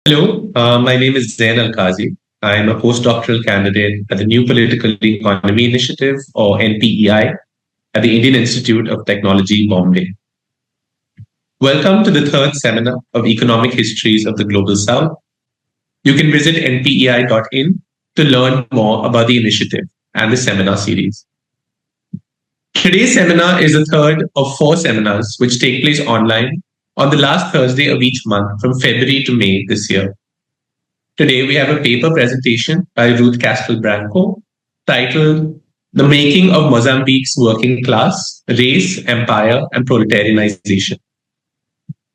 Hello, my name is Zaen Alkazi. I am a postdoctoral candidate at the New Political Economy Initiative, or NPEI, at the Indian Institute of Technology, Bombay. Welcome to the third seminar of Economic Histories of the Global South. You can visit npei.in to learn more about the initiative and the seminar series. Today's seminar is the third of four seminars which take place online on the last Thursday of each month from February to May this year. Today, we have a paper presentation by Ruth Castel-Branco titled The Making of Mozambique's Working Class, Race, Empire, and Proletarianization.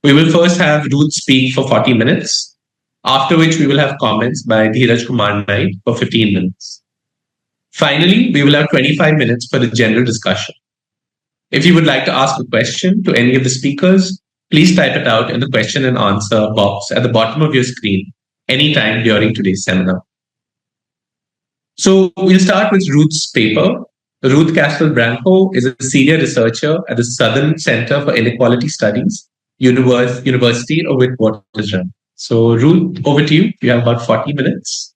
We will first have Ruth speak for 40 minutes, after which we will have comments by Dhiraj Kumar Nite for 15 minutes. Finally, we will have 25 minutes for a general discussion. If you would like to ask a question to any of the speakers, please type it out in the question and answer box at the bottom of your screen anytime during today's seminar. So we'll start with Ruth's paper. Ruth Castel-Branco is a senior researcher at the Southern Center for Inequality Studies, University of Witwatersrand. So Ruth, over to you. You have about 40 minutes.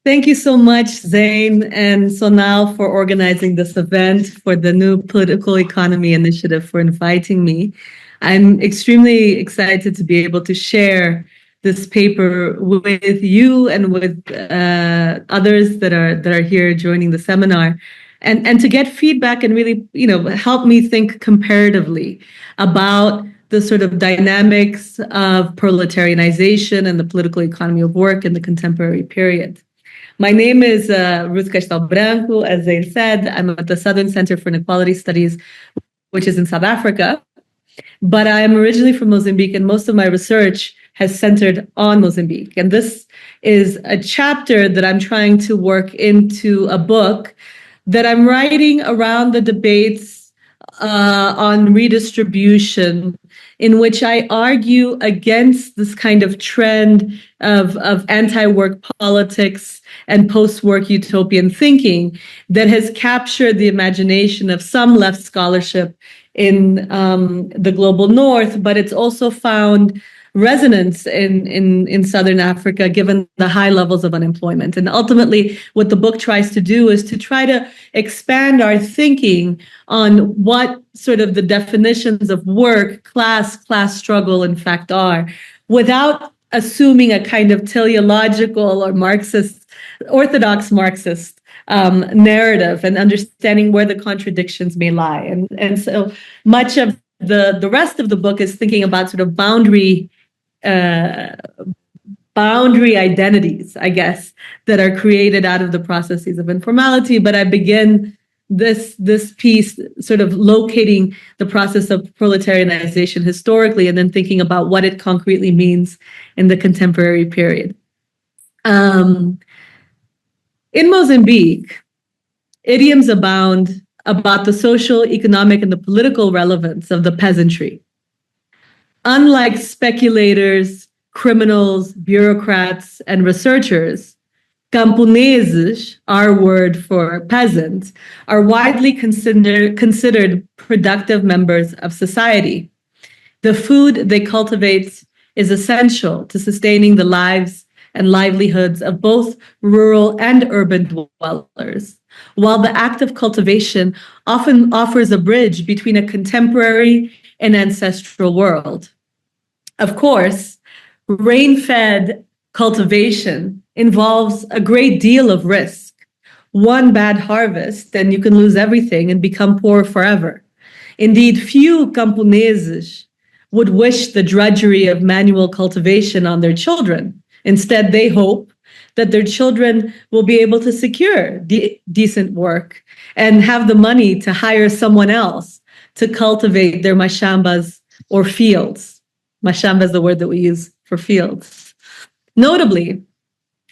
Thank you so much, Zaen and Sonal, for organizing this event, for the New Political Economy Initiative, for inviting me. I'm extremely excited to be able to share this paper with you and with others that are here joining the seminar, and to get feedback and really, help me think comparatively about the sort of dynamics of proletarianization and the political economy of work in the contemporary period. My name is Ruth Castel-Branco. As Zaen said, I'm at the Southern Center for Inequality Studies, which is in South Africa. But I am originally from Mozambique, and most of my research has centered on Mozambique. And this is a chapter that I'm trying to work into a book that I'm writing around the debates on redistribution, in which I argue against this kind of trend of anti-work politics and post-work utopian thinking that has captured the imagination of some left scholarship in the global north, but it's also found resonance in Southern Africa, given the high levels of unemployment. And ultimately, what the book tries to do is to try to expand our thinking on what sort of the definitions of work, class struggle, in fact, are, without assuming a kind of teleological or orthodox Marxist narrative, and understanding where the contradictions may lie. And so much of the rest of the book is thinking about sort of boundary identities, I guess, that are created out of the processes of informality. But I begin this piece sort of locating the process of proletarianization historically, and then thinking about what it concretely means in the contemporary period. In Mozambique, idioms abound about the social, economic, and the political relevance of the peasantry. Unlike speculators, criminals, bureaucrats, and researchers, camponeses, our word for peasants, are widely considered productive members of society. The food they cultivate is essential to sustaining the lives and livelihoods of both rural and urban dwellers, while the act of cultivation often offers a bridge between a contemporary and ancestral world. Of course, rain-fed cultivation involves a great deal of risk. One bad harvest, and you can lose everything and become poor forever. Indeed, few camponeses would wish the drudgery of manual cultivation on their children. Instead, they hope that their children will be able to secure decent work and have the money to hire someone else to cultivate their mashambas or fields. Mashamba is the word that we use for fields. Notably,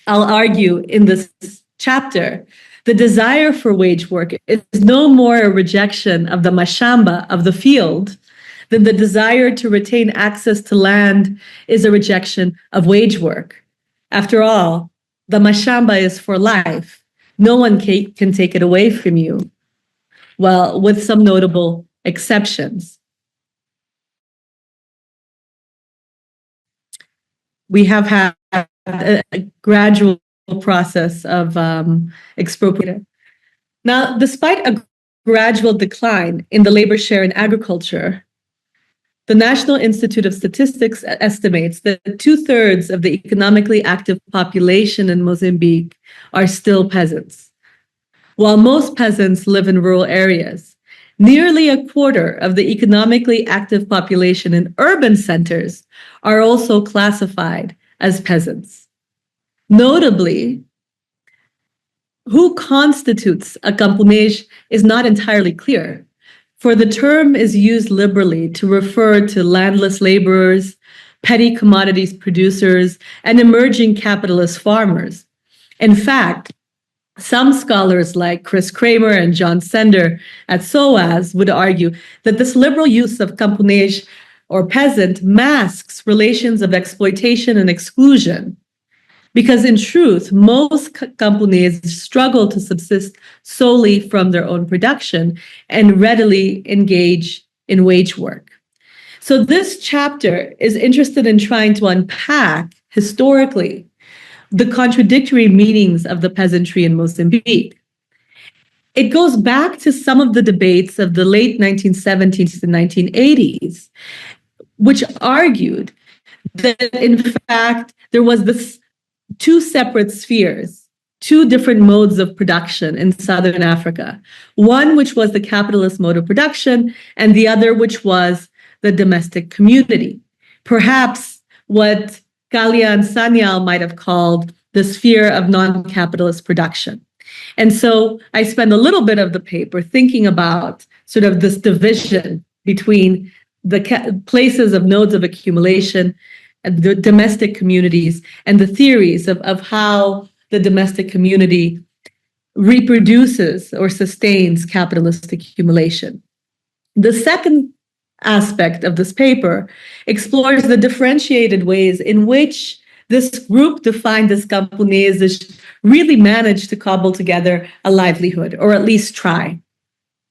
I'll argue in this chapter, the desire for wage work is no more a rejection of the mashamba, of the field, than the desire to retain access to land is a rejection of wage work. After all, the mashamba is for life. No one can take it away from you. Well, with some notable exceptions. we have had a gradual process of expropriation. Now, despite a gradual decline in the labor share in agriculture, the National Institute of Statistics estimates that 2/3 of the economically active population in Mozambique are still peasants. While most peasants live in rural areas, nearly a quarter of the economically active population in urban centers are also classified as peasants. Notably, who constitutes a camponês is not entirely clear, for the term is used liberally to refer to landless laborers, petty commodities producers, and emerging capitalist farmers. In fact, some scholars like Chris Kramer and John Sender at SOAS would argue that this liberal use of camponês or peasant masks relations of exploitation and exclusion, because in truth, most camponeses struggle to subsist solely from their own production and readily engage in wage work. So this chapter is interested in trying to unpack historically the contradictory meanings of the peasantry in Mozambique. It goes back to some of the debates of the late 1970s to 1980s, which argued that in fact there was this two separate spheres, two different modes of production in Southern Africa. One which was the capitalist mode of production, and the other which was the domestic community. Perhaps what Kalia and Sanyal might have called the sphere of non-capitalist production. And so I spend a little bit of the paper thinking about sort of this division between the places of nodes of accumulation and the domestic communities and the theories of how the domestic community reproduces or sustains capitalist accumulation. The second aspect of this paper explores the differentiated ways in which this group defined as camponeses really managed to cobble together a livelihood, or at least try.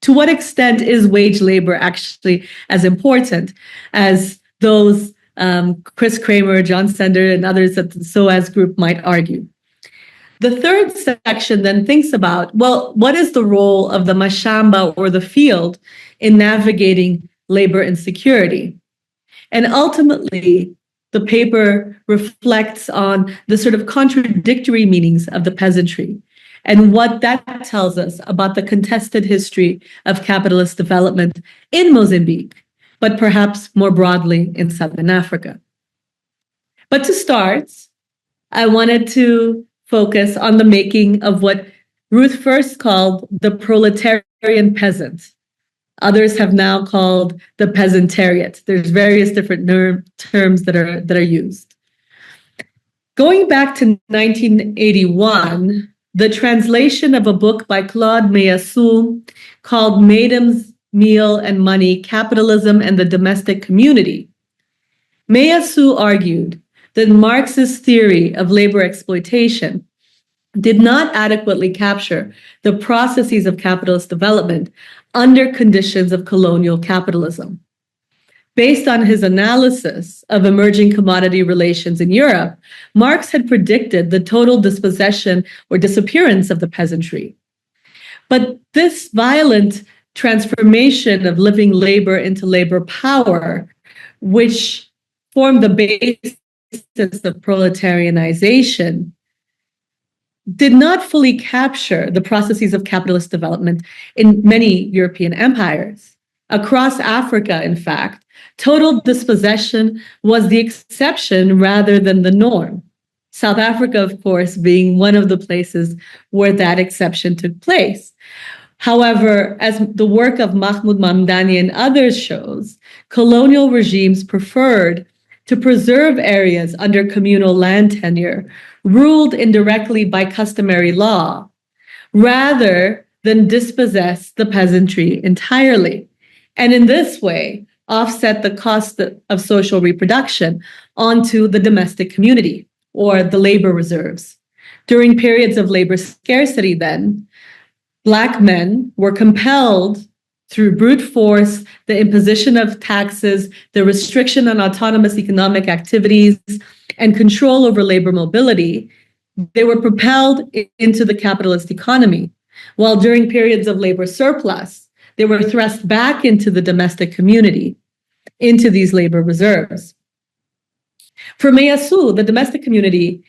To what extent is wage labor actually as important as those Chris Kramer, John Sender, and others at the SOAS group might argue? The third section then thinks about, well, what is the role of the mashamba or the field in navigating labor insecurity? And ultimately, the paper reflects on the sort of contradictory meanings of the peasantry and what that tells us about the contested history of capitalist development in Mozambique, but perhaps more broadly in Southern Africa. But to start, I wanted to focus on the making of what Ruth first called the proletarian peasant. Others have now called the peasantariat. There's various different terms that are used. Going back to 1981, the translation of a book by Claude Meillassoux called Maiden's Meal and Money, Capitalism and the Domestic Community. Meillassoux argued that Marx's theory of labor exploitation did not adequately capture the processes of capitalist development under conditions of colonial capitalism. Based on his analysis of emerging commodity relations in Europe, Marx had predicted the total dispossession or disappearance of the peasantry. But this violent transformation of living labor into labor power, which formed the basis of proletarianization, did not fully capture the processes of capitalist development in many European empires. Across Africa, in fact, total dispossession was the exception rather than the norm. South Africa, of course, being one of the places where that exception took place. However, as the work of Mahmoud Mamdani and others shows, colonial regimes preferred to preserve areas under communal land tenure ruled indirectly by customary law, rather than dispossess the peasantry entirely, and in this way offset the cost of social reproduction onto the domestic community or the labor reserves. During periods of labor scarcity, then, Black men were compelled through brute force, the imposition of taxes, the restriction on autonomous economic activities, and control over labor mobility, they were propelled into the capitalist economy, while during periods of labor surplus, they were thrust back into the domestic community, into these labor reserves. For Meyasu, the domestic community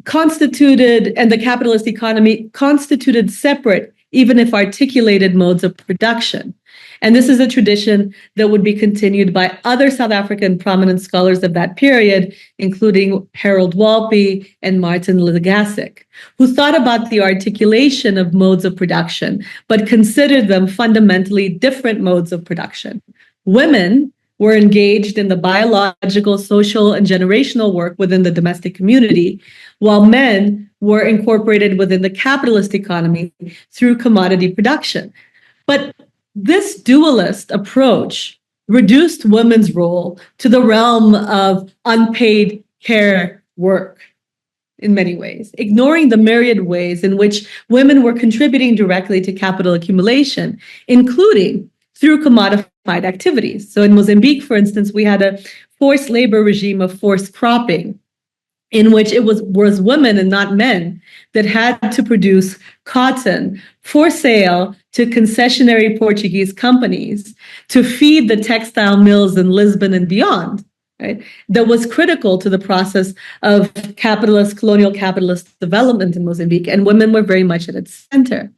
constituted, and the capitalist economy constituted separate, even if articulated, modes of production. And this is a tradition that would be continued by other South African prominent scholars of that period, including Harold Walpe and Martin Legasic, who thought about the articulation of modes of production, but considered them fundamentally different modes of production. Women were engaged in the biological, social, and generational work within the domestic community, while men were incorporated within the capitalist economy through commodity production. But this dualist approach reduced women's role to the realm of unpaid care work in many ways, ignoring the myriad ways in which women were contributing directly to capital accumulation, including through commodified activities. So in Mozambique, for instance, we had a forced labor regime of forced cropping, in which it was women and not men that had to produce cotton for sale to concessionary Portuguese companies to feed the textile mills in Lisbon and beyond, right? That was critical to the process of colonial capitalist development in Mozambique, and women were very much at its center.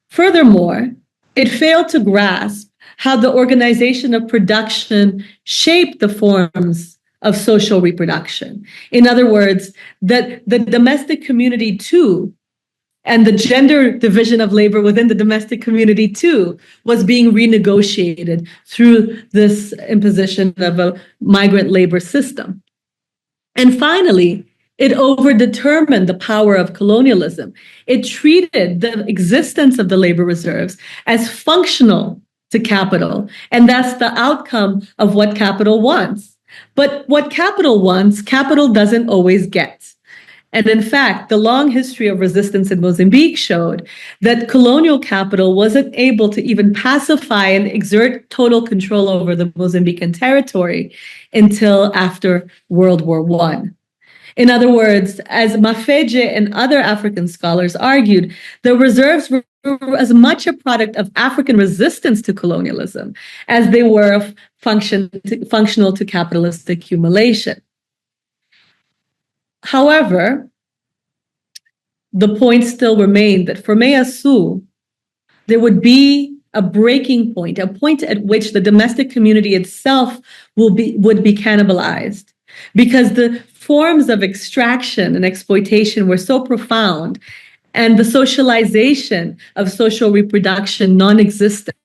Furthermore, it failed to grasp how the organization of production shaped the forms of social reproduction. In other words, that the domestic community too, and the gender division of labor within the domestic community too, was being renegotiated through this imposition of a migrant labor system. And finally, it overdetermined the power of colonialism. It treated the existence of the labor reserves as functional to capital, and that's the outcome of what capital wants. But what capital wants, capital doesn't always get. And in fact, the long history of resistance in Mozambique showed that colonial capital wasn't able to even pacify and exert total control over the Mozambican territory until after World War I. In other words, as Mafeje and other African scholars argued, the reserves were as much a product of African resistance to colonialism as they were functional to capitalist accumulation. However, the point still remained that for Meyasu, there would be a breaking point, a point at which the domestic community itself would be cannibalized, because the forms of extraction and exploitation were so profound, and the socialization of social reproduction non-existent,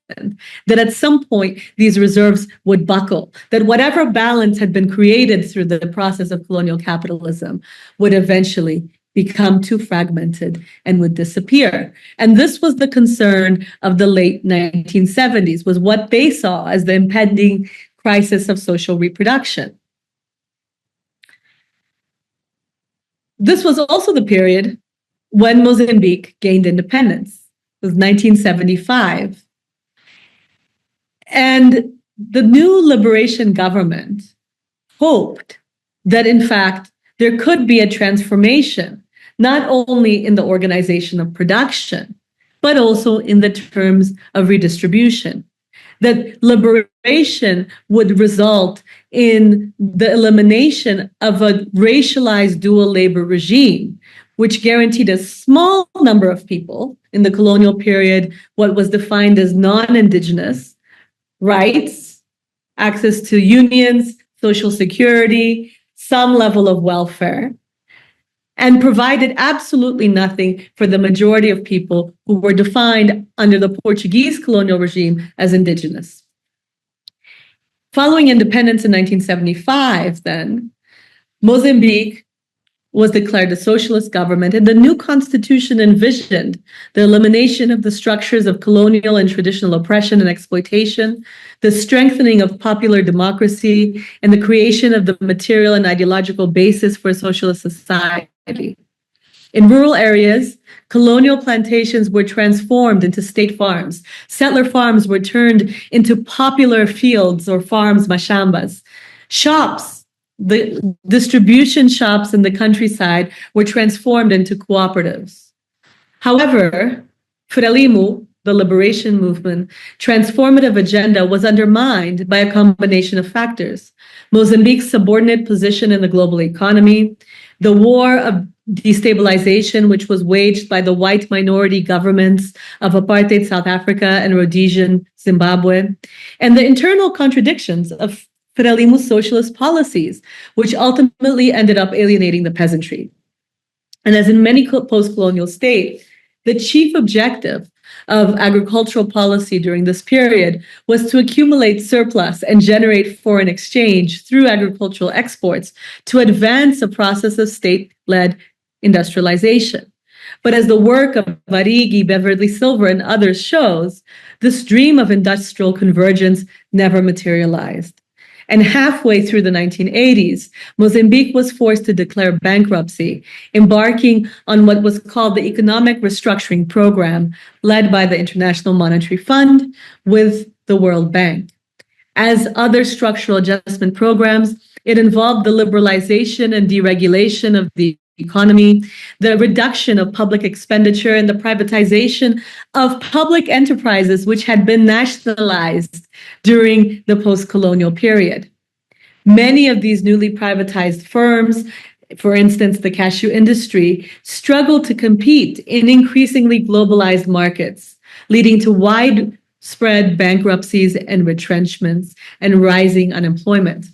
that at some point these reserves would buckle, that whatever balance had been created through the process of colonial capitalism would eventually become too fragmented and would disappear. And this was the concern of the late 1970s, was what they saw as the impending crisis of social reproduction. This was also the period when Mozambique gained independence. It was 1975. And the new liberation government hoped that, in fact, there could be a transformation, not only in the organization of production, but also in the terms of redistribution. That liberation would result in the elimination of a racialized dual labor regime, which guaranteed a small number of people in the colonial period what was defined as non-indigenous rights, access to unions, social security, some level of welfare, and provided absolutely nothing for the majority of people who were defined under the Portuguese colonial regime as indigenous. Following independence in 1975, then, Mozambique was declared a socialist government, and the new constitution envisioned the elimination of the structures of colonial and traditional oppression and exploitation, the strengthening of popular democracy, and the creation of the material and ideological basis for a socialist society. In rural areas, colonial plantations were transformed into state farms. Settler farms were turned into popular fields or farms, mashambas. Shops the distribution shops in the countryside were transformed into cooperatives. However, Frelimo, the liberation movement, transformative agenda was undermined by a combination of factors. Mozambique's subordinate position in the global economy, the war of destabilization, which was waged by the white minority governments of apartheid South Africa and Rhodesian Zimbabwe, and the internal contradictions of Frelimo's socialist policies, which ultimately ended up alienating the peasantry. And as in many post-colonial states, the chief objective of agricultural policy during this period was to accumulate surplus and generate foreign exchange through agricultural exports to advance a process of state-led industrialization. But as the work of Varigi, Beverly Silver, and others shows, this dream of industrial convergence never materialized. And halfway through the 1980s, Mozambique was forced to declare bankruptcy, embarking on what was called the Economic Restructuring Program, led by the International Monetary Fund with the World Bank. As other structural adjustment programs, it involved the liberalization and deregulation of the economy, the reduction of public expenditure, and the privatization of public enterprises which had been nationalized during the post-colonial period. Many of these newly privatized firms, for instance, the cashew industry, struggled to compete in increasingly globalized markets, leading to widespread bankruptcies and retrenchments and rising unemployment.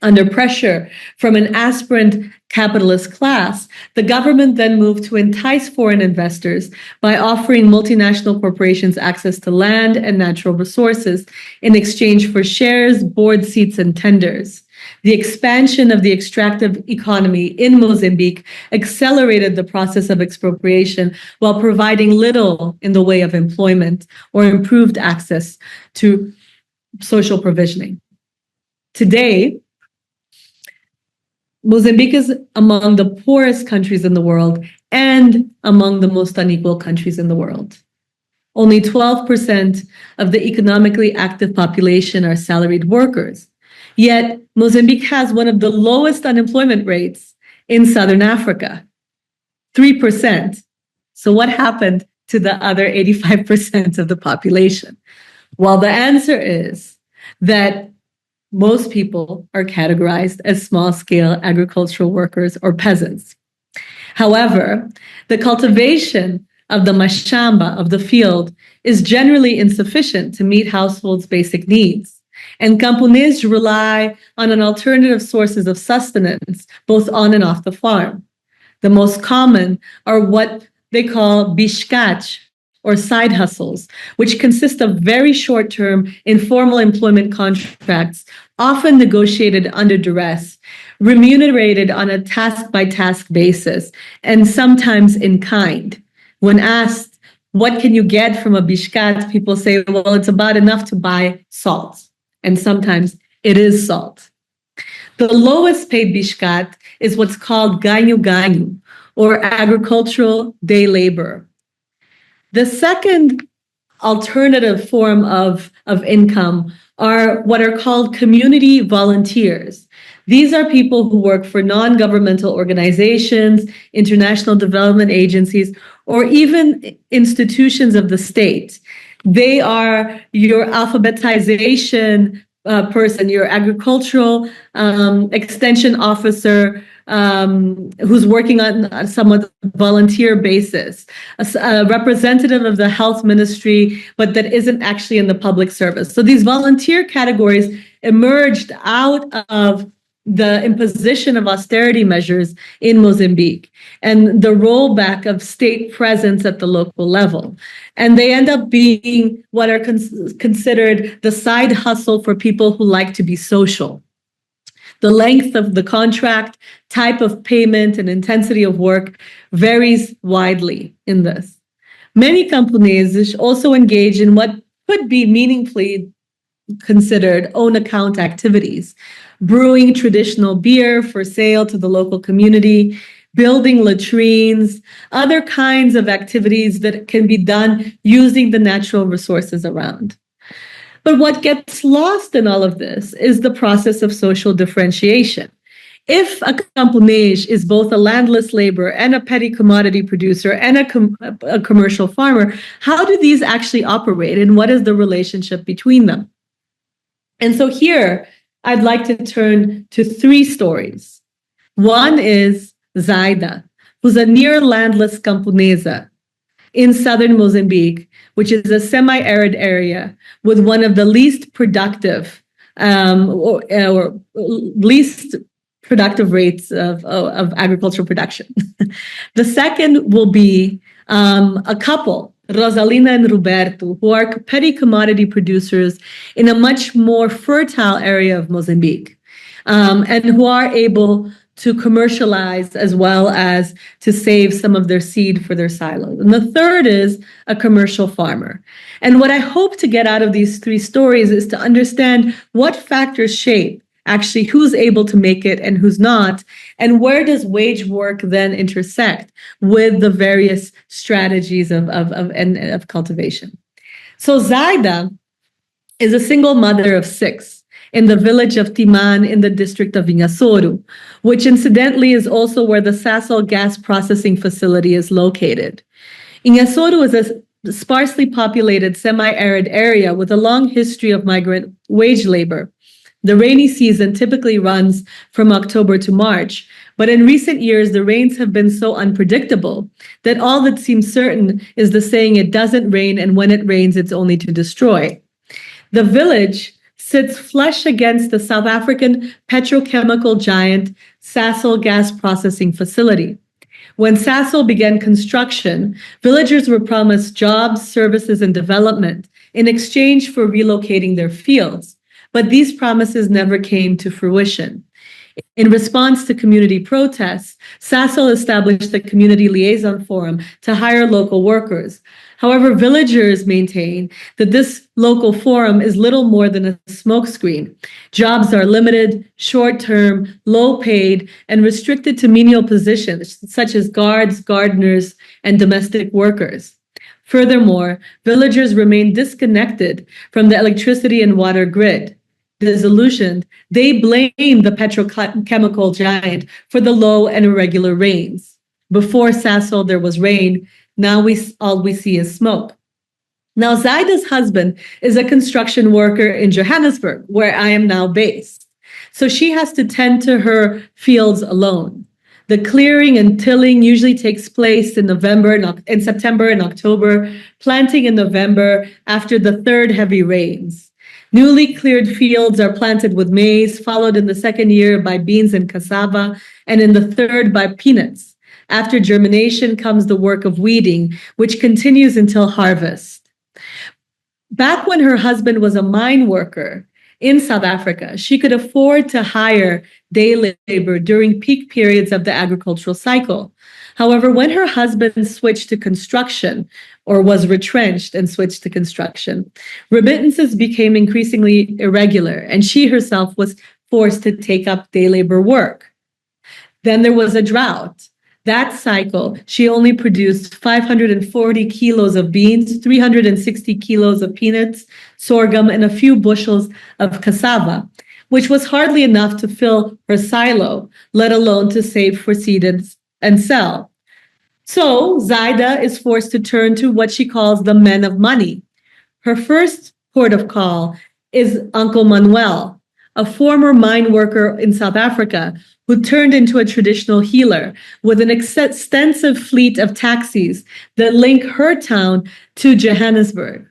Under pressure from an aspirant capitalist class, the government then moved to entice foreign investors by offering multinational corporations access to land and natural resources in exchange for shares, board seats, and tenders. The expansion of the extractive economy in Mozambique accelerated the process of expropriation while providing little in the way of employment or improved access to social provisioning. Today, Mozambique is among the poorest countries in the world and among the most unequal countries in the world. Only 12% of the economically active population are salaried workers. Yet, Mozambique has one of the lowest unemployment rates in Southern Africa, 3%. So what happened to the other 85% of the population? Well, the answer is that most people are categorized as small-scale agricultural workers or peasants. However, the cultivation of the mashamba, of the field, is generally insufficient to meet households' basic needs. And camponeses rely on an alternative sources of sustenance, both on and off the farm. The most common are what they call biscate, or side hustles, which consist of very short-term informal employment contracts, often negotiated under duress, remunerated on a task-by-task basis, and sometimes in kind. When asked, what can you get from a biscate, people say, well, it's about enough to buy salt. And sometimes it is salt. The lowest paid biscate is what's called ganho-ganho, or agricultural day labor. The second alternative form of income are what are called community volunteers. These are people who work for non-governmental organizations, international development agencies, or even institutions of the state. They are your alphabetization person, your agricultural extension officer, who's working on a somewhat volunteer basis, a representative of the health ministry, but that isn't actually in the public service. So these volunteer categories emerged out of the imposition of austerity measures in Mozambique and the rollback of state presence at the local level. And they end up being what are considered the side hustle for people who like to be social. The length of the contract, type of payment, and intensity of work varies widely in this. Many camponeses also engage in what could be meaningfully considered own account activities, brewing traditional beer for sale to the local community, building latrines, other kinds of activities that can be done using the natural resources around. But what gets lost in all of this is the process of social differentiation. If a camponês is both a landless laborer and a petty commodity producer and a commercial farmer, how do these actually operate, and what is the relationship between them? And so here, I'd like to turn to three stories. One is Zaida, who's a near landless camponesa in southern Mozambique, which is a semi-arid area with one of the least productive or least productive rates of agricultural production. The second will be a couple, Rosalina and Roberto, who are petty commodity producers in a much more fertile area of Mozambique, and who are able to commercialize as well as to save some of their seed for their silos. And the third is a commercial farmer. And what I hope to get out of these three stories is to understand what factors shape actually who's able to make it and who's not, and where does wage work then intersect with the various strategies of cultivation. So Zaida is a single mother of six in the village of Timan in the district of Inhassoro, which incidentally is also where the Sasol gas processing facility is located. Inhassoro is a sparsely populated semi-arid area with a long history of migrant wage labor. The rainy season typically runs from October to March, but in recent years, the rains have been so unpredictable that all that seems certain is the saying, it doesn't rain, and when it rains, it's only to destroy. The village sits flush against the South African petrochemical giant Sasol gas processing facility. When Sasol began construction, villagers were promised jobs, services, and development in exchange for relocating their fields. But these promises never came to fruition. In response to community protests, Sasol established the Community Liaison Forum to hire local workers. However, villagers maintain that this local forum is little more than a smokescreen. Jobs are limited, short-term, low-paid, and restricted to menial positions such as guards, gardeners, and domestic workers. Furthermore, villagers remain disconnected from the electricity and water grid. Disillusioned, they blame the petrochemical giant for the low and irregular rains. Before Sasol, there was rain. Now all we see is smoke. Now, Zaida's husband is a construction worker in Johannesburg, where I am now based. So she has to tend to her fields alone. The clearing and tilling usually takes place in September and October, planting in November after the third heavy rains. Newly cleared fields are planted with maize, followed in the second year by beans and cassava, and in the third by peanuts. After germination comes the work of weeding, which continues until harvest. Back when her husband was a mine worker in South Africa, she could afford to hire day labor during peak periods of the agricultural cycle. However, when her husband switched to construction, or was retrenched and switched to construction, remittances became increasingly irregular, and she herself was forced to take up day labor work. Then there was a drought. That cycle, she only produced 540 kilos of beans, 360 kilos of peanuts, sorghum, and a few bushels of cassava, which was hardly enough to fill her silo, let alone to save for seed and sell. So Zaida is forced to turn to what she calls the men of money. Her first port of call is Uncle Manuel, a former mine worker in South Africa who turned into a traditional healer with an extensive fleet of taxis that link her town to Johannesburg.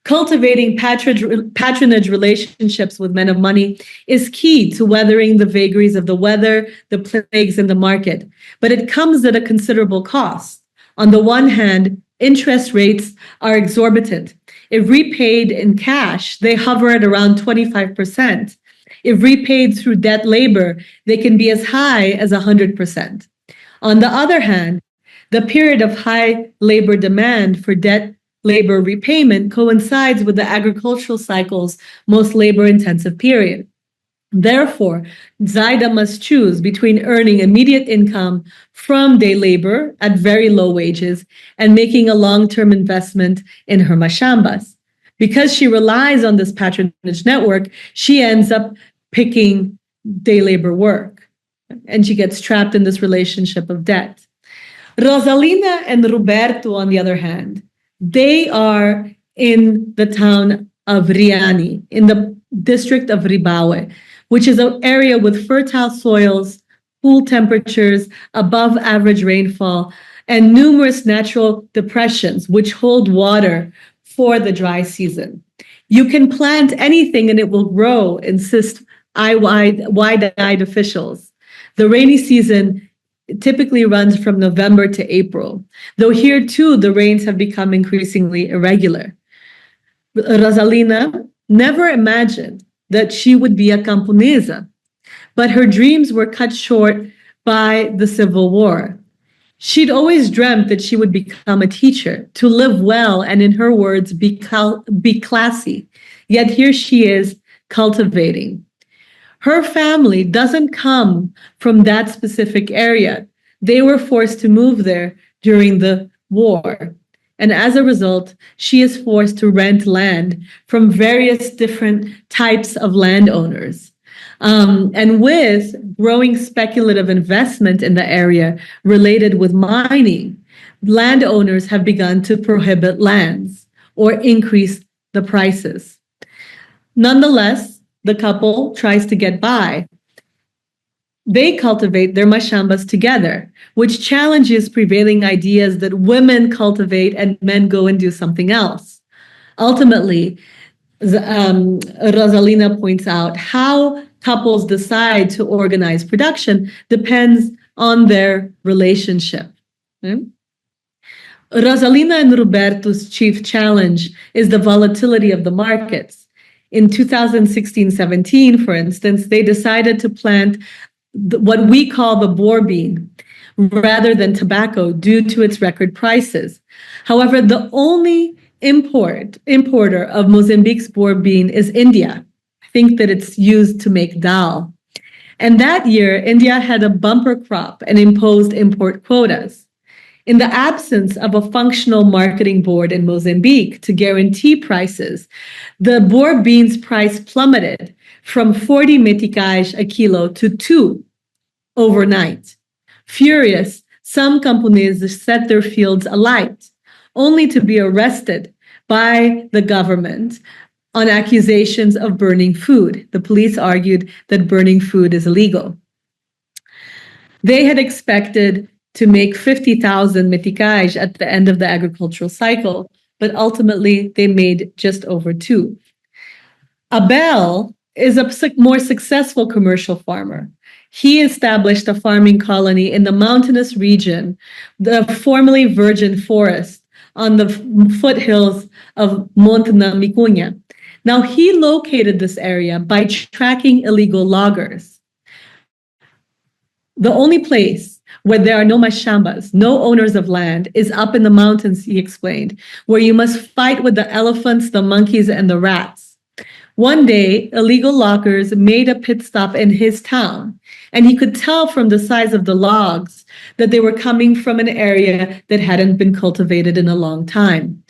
Cultivating patronage relationships with men of money is key to weathering the vagaries of the weather, the plagues, and the market, but it comes at a considerable cost. On the one hand, interest rates are exorbitant. If repaid in cash, they hover at around 25%. If repaid through debt labor, they can be as high as 100%. On the other hand, the period of high labor demand for debt labor repayment coincides with the agricultural cycle's most labor-intensive period. Therefore, Zaida must choose between earning immediate income from day labor at very low wages and making a long-term investment in her mashambas. Because she relies on this patronage network, she ends up picking day labor work, and she gets trapped in this relationship of debt. Rosalina and Roberto, on the other hand, they are in the town of Riani, in the district of Ribawe, which is an area with fertile soils, cool temperatures, above average rainfall, and numerous natural depressions which hold water for the dry season. You can plant anything and it will grow, insist wide-eyed officials. The rainy season typically runs from November to April, though here too the rains have become increasingly irregular. Rosalina never imagined that she would be a camponesa, but her dreams were cut short by the Civil War. She'd always dreamt that she would become a teacher, to live well, and in her words, be classy. Yet here she is cultivating. Her family doesn't come from that specific area. They were forced to move there during the war. And as a result, she is forced to rent land from various different types of landowners. And with growing speculative investment in the area related with mining, landowners have begun to prohibit lands or increase the prices. Nonetheless, the couple tries to get by. They cultivate their mashambas together, which challenges prevailing ideas that women cultivate and men go and do something else. Ultimately, Rosalina points out how couples decide to organize production depends on their relationship. Rosalina and Roberto's chief challenge is the volatility of the markets. In 2016-17, for instance, they decided to plant what we call the boar bean rather than tobacco due to its record prices. However, the only importer of Mozambique's boar bean is India. I think that it's used to make dal. And that year, India had a bumper crop and imposed import quotas. In the absence of a functional marketing board in Mozambique to guarantee prices, the boar beans price plummeted from 40 meticais a kilo to 2 overnight. Furious, some camponeses set their fields alight, only to be arrested by the government on accusations of burning food. The police argued that burning food is illegal. They had expected to make 50,000 meticais at the end of the agricultural cycle, but ultimately they made just over 2. Abel is a more successful commercial farmer. He established a farming colony in the mountainous region, the formerly virgin forest on the foothills of Monte Namicunha. Now, he located this area by tracking illegal loggers. The only place where there are no mashambas, no owners of land, is up in the mountains, he explained, where you must fight with the elephants, the monkeys, and the rats. One day, illegal loggers made a pit stop in his town, and he could tell from the size of the logs that they were coming from an area that hadn't been cultivated in a long time.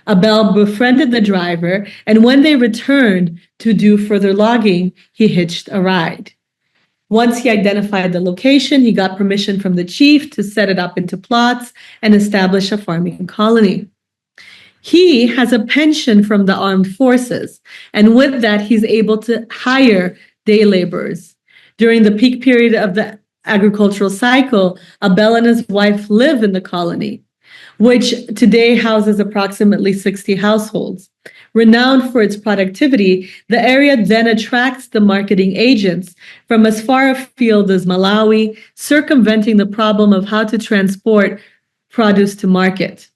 Abel befriended the driver, and when they returned to do further logging, he hitched a ride. Once he identified the location, he got permission from the chief to set it up into plots and establish a farming colony. He has a pension from the armed forces, and with that, he's able to hire day laborers. During the peak period of the agricultural cycle, Abel and his wife live in the colony, which today houses approximately 60 households. Renowned for its productivity, the area then attracts the marketing agents from as far afield as Malawi, circumventing the problem of how to transport produce to market.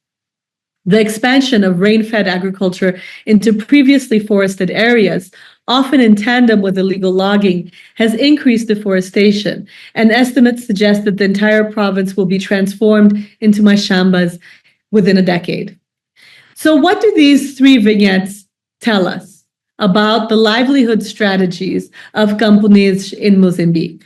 The expansion of rain-fed agriculture into previously forested areas, often in tandem with illegal logging, has increased deforestation, and estimates suggest that the entire province will be transformed into mashambas within a decade. So what do these 3 vignettes tell us about the livelihood strategies of camponeses in Mozambique?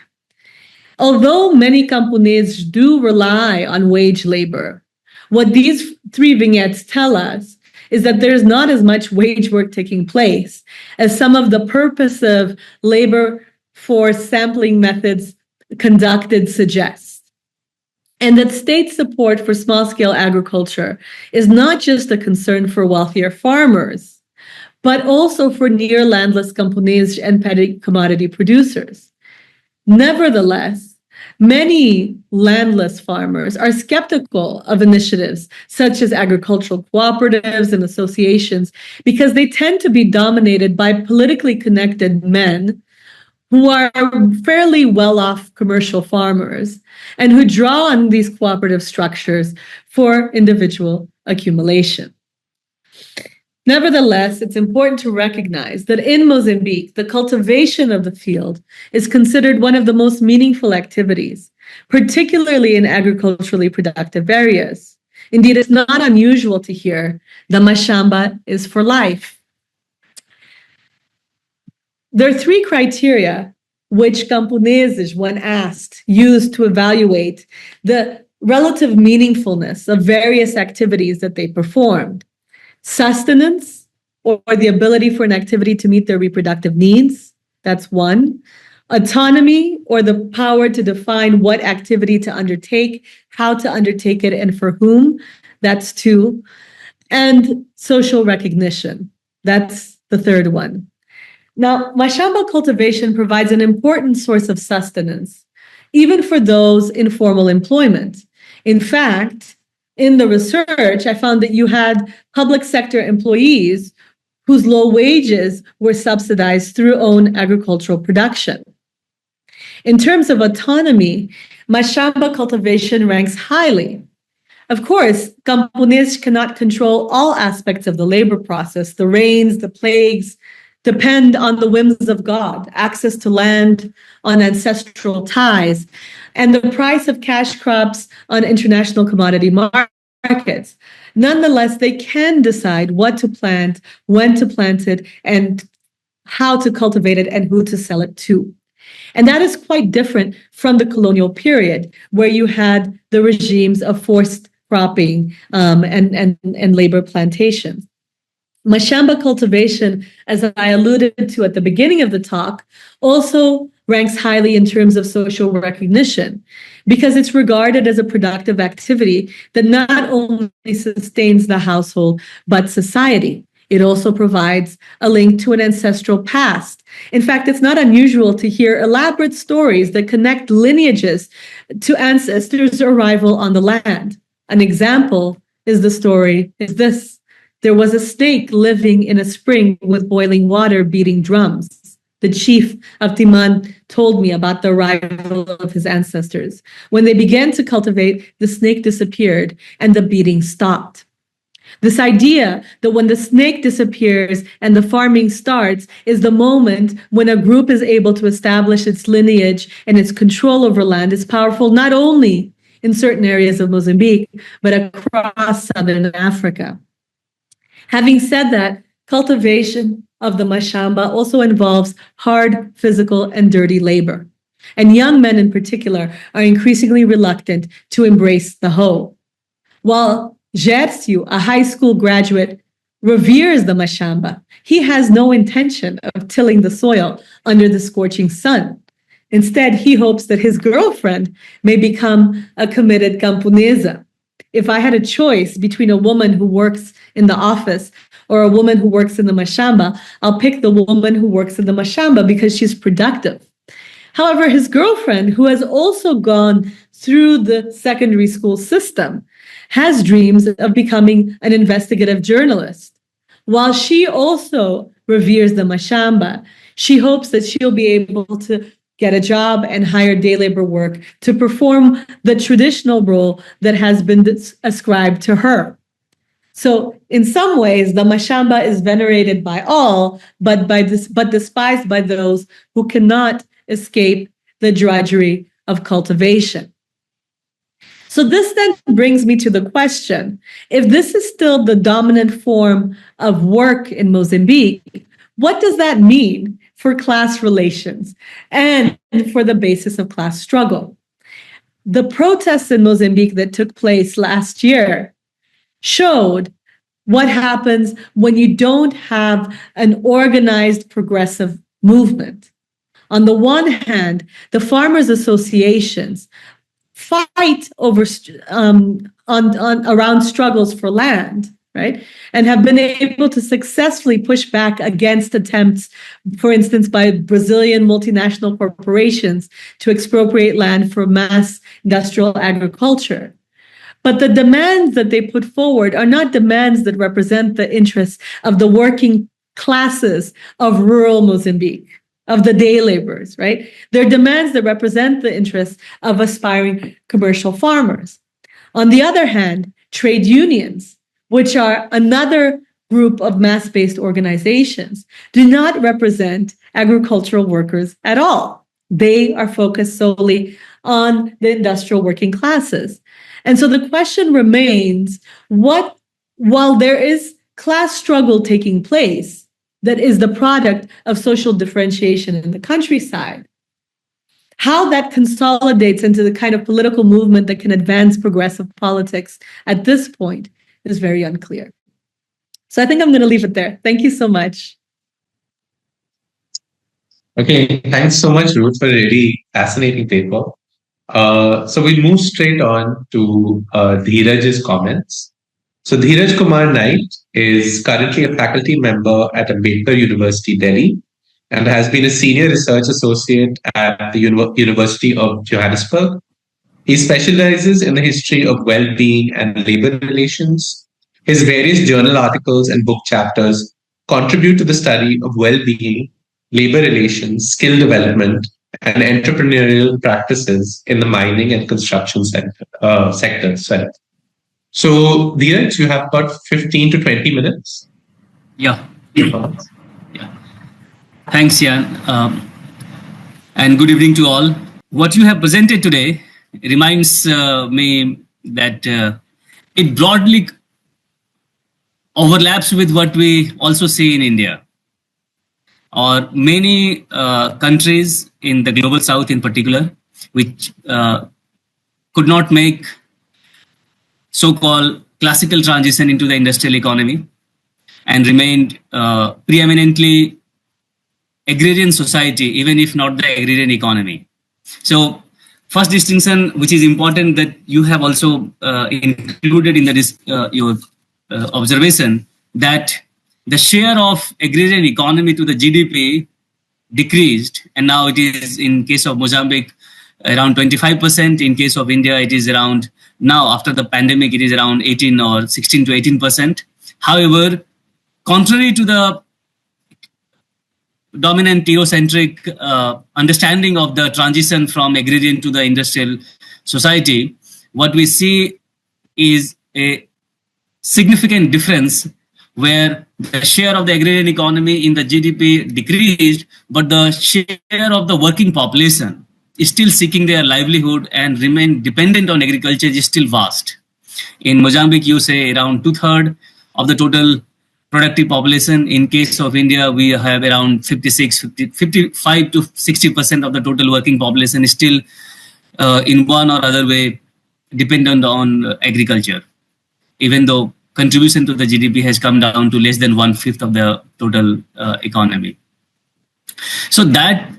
Although many camponeses do rely on wage labor, what these 3 vignettes tell us is that there's not as much wage work taking place as some of the purposive labor force sampling methods conducted suggest. And that state support for small-scale agriculture is not just a concern for wealthier farmers, but also for near-landless camponeses and petty commodity producers. Nevertheless, many landless farmers are skeptical of initiatives such as agricultural cooperatives and associations because they tend to be dominated by politically connected men who are fairly well-off commercial farmers and who draw on these cooperative structures for individual accumulation. Nevertheless, it's important to recognize that in Mozambique, the cultivation of the field is considered one of the most meaningful activities, particularly in agriculturally productive areas. Indeed, it's not unusual to hear the mashamba is for life. There are three criteria which camponeses, when asked, used to evaluate the relative meaningfulness of various activities that they performed. Sustenance, or the ability for an activity to meet their reproductive needs, that's one. Autonomy, or the power to define what activity to undertake, how to undertake it, and for whom, that's two. And social recognition, that's the third one. Now, mashamba cultivation provides an important source of sustenance, even for those in formal employment. In fact, in the research, I found that you had public sector employees whose low wages were subsidized through own agricultural production. In terms of autonomy, mashamba cultivation ranks highly. Of course, camponeses cannot control all aspects of the labor process. The rains, the plagues, depend on the whims of God, access to land on ancestral ties, and the price of cash crops on international commodity markets. Nonetheless, they can decide what to plant, when to plant it, and how to cultivate it, and who to sell it to. And that is quite different from the colonial period, where you had the regimes of forced cropping and labor plantations. Mashamba cultivation, as I alluded to at the beginning of the talk, also ranks highly in terms of social recognition because it's regarded as a productive activity that not only sustains the household, but society. It also provides a link to an ancestral past. In fact, it's not unusual to hear elaborate stories that connect lineages to ancestors' arrival on the land. An example is this. There was a snake living in a spring with boiling water beating drums. The chief of Timan told me about the arrival of his ancestors. When they began to cultivate, the snake disappeared and the beating stopped. This idea that when the snake disappears and the farming starts is the moment when a group is able to establish its lineage and its control over land is powerful not only in certain areas of Mozambique, but across southern Africa. Having said that, cultivation of the mashamba also involves hard, physical, and dirty labor. And young men in particular are increasingly reluctant to embrace the hoe. While Gersiu, a high school graduate, reveres the mashamba, he has no intention of tilling the soil under the scorching sun. Instead, he hopes that his girlfriend may become a committed camponesa. If I had a choice between a woman who works in the office or a woman who works in the mashamba, I'll pick the woman who works in the mashamba because she's productive. However, his girlfriend, who has also gone through the secondary school system, has dreams of becoming an investigative journalist. While she also reveres the mashamba, she hopes that she'll be able to get a job and hire day labor work to perform the traditional role that has been ascribed to her. So in some ways, the mashamba is venerated by all, but despised by those who cannot escape the drudgery of cultivation. So this then brings me to the question, if this is still the dominant form of work in Mozambique, what does that mean for class relations and for the basis of class struggle? The protests in Mozambique that took place last year showed what happens when you don't have an organized progressive movement. On the one hand, the farmers' associations fight over around struggles for land, right? And have been able to successfully push back against attempts, for instance, by Brazilian multinational corporations to expropriate land for mass industrial agriculture. But the demands that they put forward are not demands that represent the interests of the working classes of rural Mozambique, of the day laborers, right? They're demands that represent the interests of aspiring commercial farmers. On the other hand, trade unions, which are another group of mass-based organizations, do not represent agricultural workers at all. They are focused solely on the industrial working classes. And so the question remains, while there is class struggle taking place that is the product of social differentiation in the countryside, how that consolidates into the kind of political movement that can advance progressive politics at this point is very unclear. So I think I'm going to leave it there. Thank you so much. Okay, thanks so much, Ruth, for a really fascinating paper. So we'll move straight on to Dhiraj's comments. So Dhiraj Kumar Nite is currently a faculty member at Ambedkar University, Delhi, and has been a senior research associate at the University of Johannesburg. He specializes in the history of well-being and labor relations. His various journal articles and book chapters contribute to the study of well-being, labor relations, skill development, and entrepreneurial practices in the mining and construction sectors. So, Dhiraj, you have about 15 to 20 minutes. Yeah. Thanks, Jan. And good evening to all. What you have presented today reminds me that it broadly overlaps with what we also see in India, or many countries in the global south in particular, which could not make so-called classical transition into the industrial economy and remained preeminently agrarian society, even if not the agrarian economy. So first distinction, which is important, that you have also included in your observation, that the share of agrarian economy to the GDP decreased, and now it is, in case of Mozambique, around 25%. In case of India, it is around, now after the pandemic, it is around 18 or 16 to 18%. However, contrary to the dominant theocentric understanding of the transition from agrarian to the industrial society, what we see is a significant difference where the share of the agrarian economy in the GDP decreased, but the share of the working population is still seeking their livelihood and remain dependent on agriculture is still vast. In Mozambique, you say around 2/3 of the total productive population. In case of India, we have around 55 to 60% of the total working population is still in one or other way dependent on agriculture, even though contribution to the GDP has come down to less than 1/5 of the total economy. So that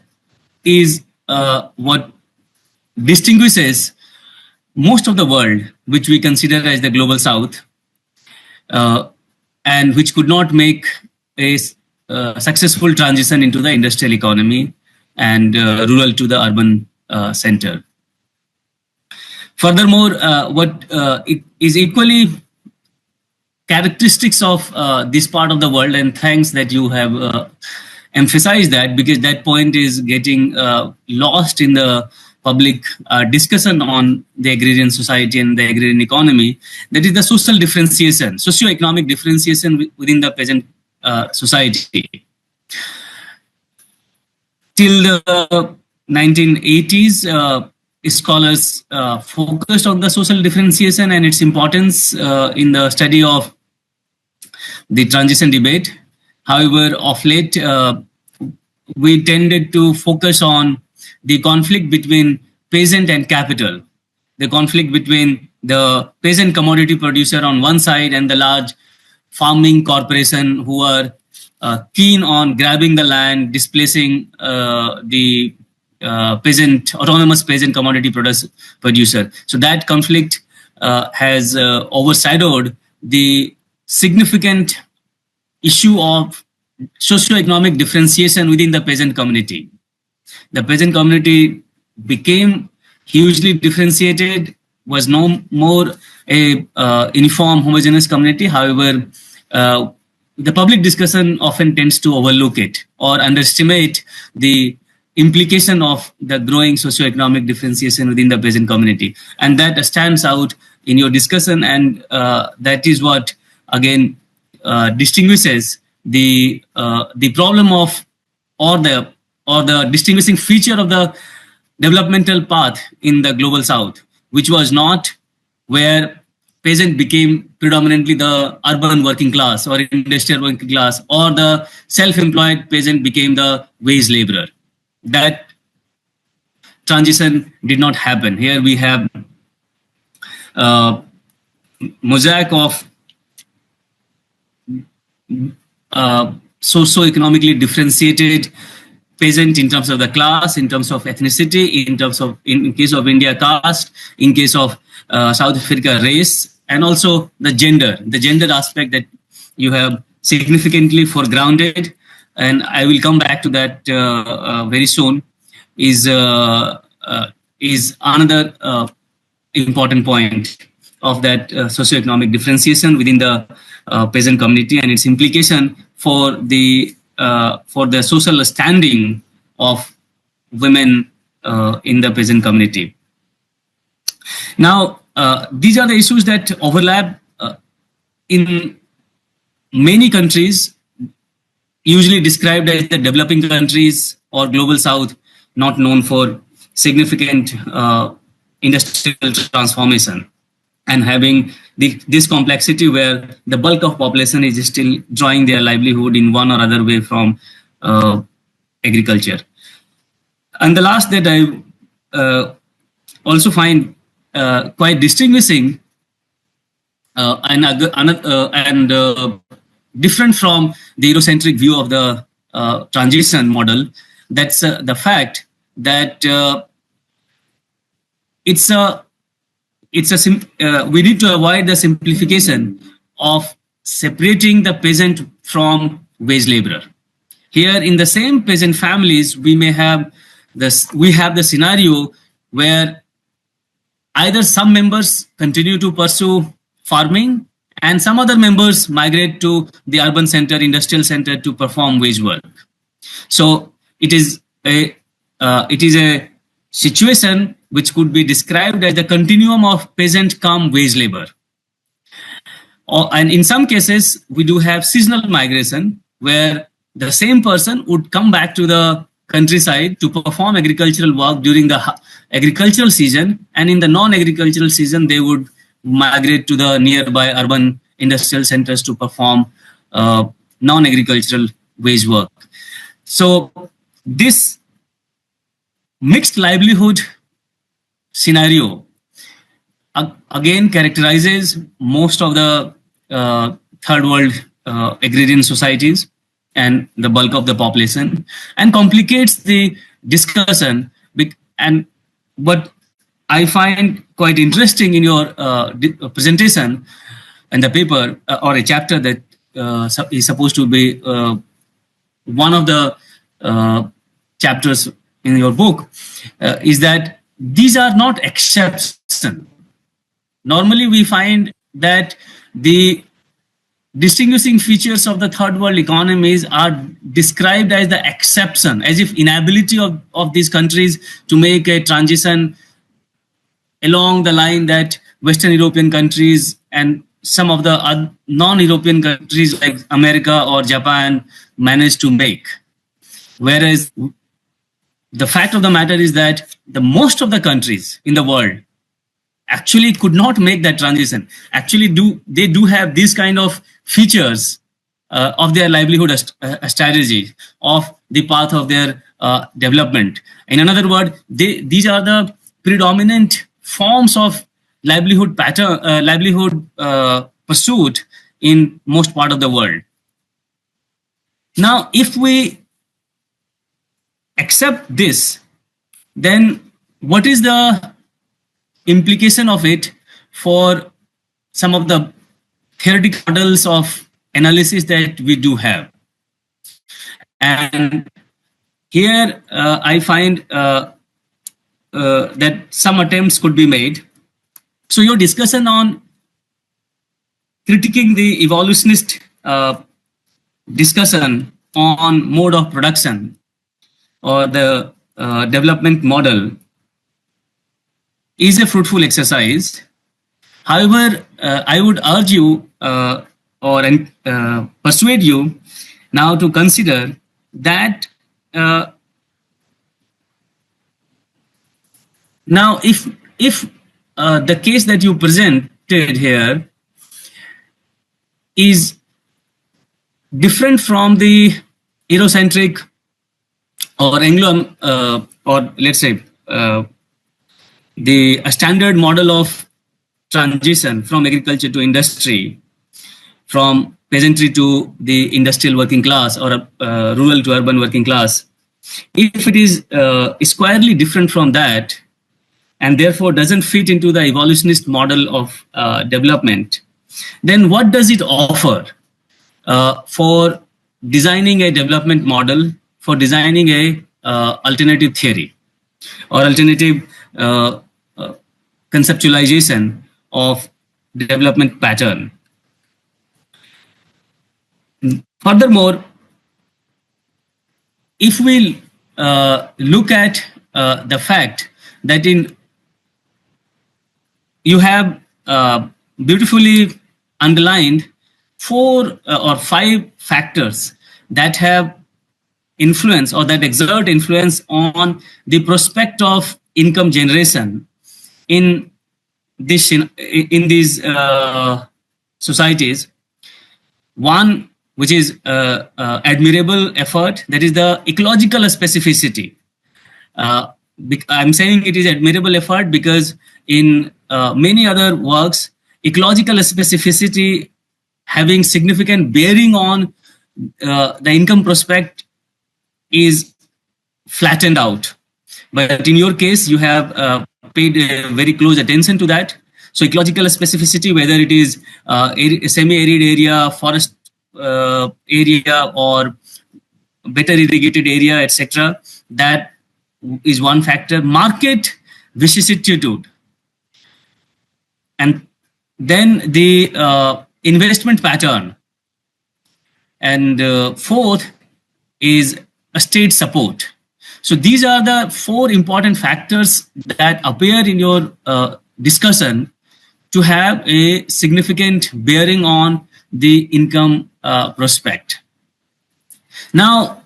is what distinguishes most of the world, which we consider as the global south, and which could not make a successful transition into the industrial economy and rural to the urban center. Furthermore, what is equally characteristics of this part of the world, and thanks that you have emphasized that, because that point is getting lost in the public discussion on the agrarian society and the agrarian economy, that is the social differentiation, socio-economic differentiation within the present society. Till the 1980s, scholars focused on the social differentiation and its importance in the study of the transition debate. However, of late, we tended to focus on the conflict between peasant and capital, the conflict between the peasant commodity producer on one side and the large farming corporation who are keen on grabbing the land, displacing the autonomous peasant commodity producer. So that conflict has overshadowed the significant issue of socio-economic differentiation within the peasant community. The peasant community became hugely differentiated, was no more a uniform, homogeneous community. However, the public discussion often tends to overlook it or underestimate the implication of the growing socio-economic differentiation within the peasant community. And that stands out in your discussion, and that is what, again, distinguishes the problem of or the distinguishing feature of the developmental path in the global south, which was not where peasant became predominantly the urban working class or industrial working class, or the self-employed peasant became the wage laborer. That transition did not happen. Here we have mosaic of socio-economically differentiated peasant in terms of the class, in terms of ethnicity, in terms of, in case of India, caste, in case of South Africa, race, and also the gender aspect that you have significantly foregrounded. And I will come back to that very soon, is another important point of that socioeconomic differentiation within the peasant community and its implication for the social standing of women in the peasant community. Now, these are the issues that overlap in many countries, usually described as the developing countries or global south, not known for significant industrial transformation, and having this complexity where the bulk of population is still drawing their livelihood in one or other way from agriculture. And the last that I also find quite distinguishing and different from the Eurocentric view of the transition model, that's the fact that we need to avoid the simplification of separating the peasant from wage laborer. Here, in the same peasant families, we have the scenario where either some members continue to pursue farming and some other members migrate to the urban center, industrial center to perform wage work. So it is a situation which could be described as the continuum of peasant come wage labor. And in some cases, we do have seasonal migration where the same person would come back to the countryside to perform agricultural work during the agricultural season, and in the non-agricultural season, they would migrate to the nearby urban industrial centers to perform non-agricultural wage work. So this mixed livelihood scenario again characterizes most of the third world agrarian societies and the bulk of the population, and complicates the discussion. And what I find quite interesting in your presentation and the paper or a chapter that is supposed to be one of the chapters in your book is that these are not exceptions. Normally, we find that the distinguishing features of the third world economies are described as the exception, as if inability of these countries to make a transition along the line that Western European countries and some of the non-European countries like America or Japan managed to make. Whereas the fact of the matter is that the most of the countries in the world actually could not make that transition. Actually, they do have these kind of features of their livelihood strategy, of the path of their development. In another word, these are the predominant forms of livelihood pursuit in most part of the world. Now, if we accept this, then what is the implication of it for some of the theoretical models of analysis that we do have? And here I find that some attempts could be made. So your discussion on critiquing the evolutionist discussion on mode of production or the development model is a fruitful exercise. However, I would urge you or persuade you now to consider that now if the case that you presented here is different from the Eurocentric or Anglo or let's say the standard model of transition from agriculture to industry, from peasantry to the industrial working class or rural to urban working class, if it is squarely different from that and therefore doesn't fit into the evolutionist model of development, then what does it offer for designing a development model, for designing a alternative theory or alternative conceptualization of development pattern? Furthermore, if we look at the fact that you have beautifully underlined 4 or 5 factors that have influence or that exert influence on the prospect of income generation in these societies. One, which is admirable effort, that is the ecological specificity. I'm saying it is admirable effort because in many other works, ecological specificity having significant bearing on the income prospect is flattened out. But in your case, you have paid very close attention to that. So ecological specificity, whether it is semi-arid area, forest area, or better irrigated area, etc., that is one factor. Market vicissitude, and then the investment pattern, and fourth is a state support. So these are the 4 important factors that appear in your discussion to have a significant bearing on the income prospect. Now,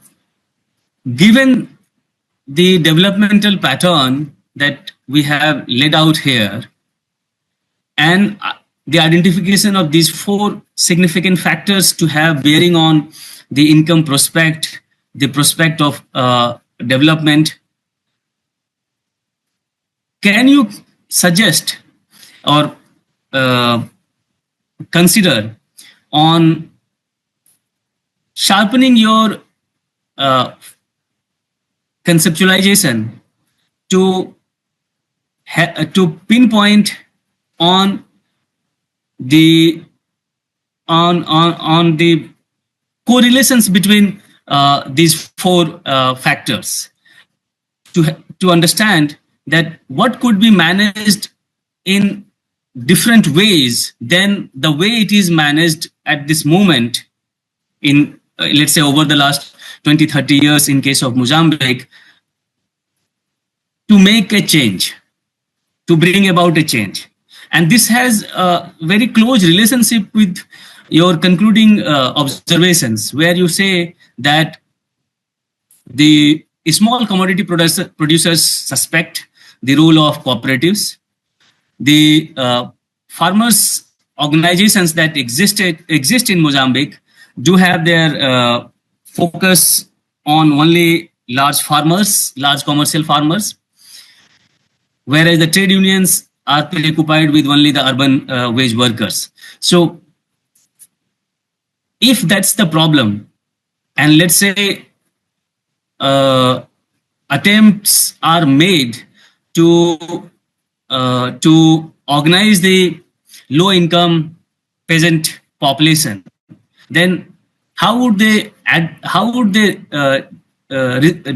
given the developmental pattern that we have laid out here and the identification of these 4 significant factors to have bearing on the income prospect, the prospect of development, can you suggest or consider on sharpening your conceptualization to pinpoint on the on the correlations between these 4 factors, to understand that what could be managed in different ways than the way it is managed at this moment in let's say over the last 20-30 years in case of Mozambique, to make a change, to bring about a change. And this has a very close relationship with your concluding observations, where you say that the small commodity producers suspect the role of cooperatives. The farmers organizations that exist in Mozambique do have their focus on only large farmers, large commercial farmers, whereas the trade unions are preoccupied with only the urban wage workers. So if that's the problem, and let's say attempts are made to organize the low income peasant population, then how would they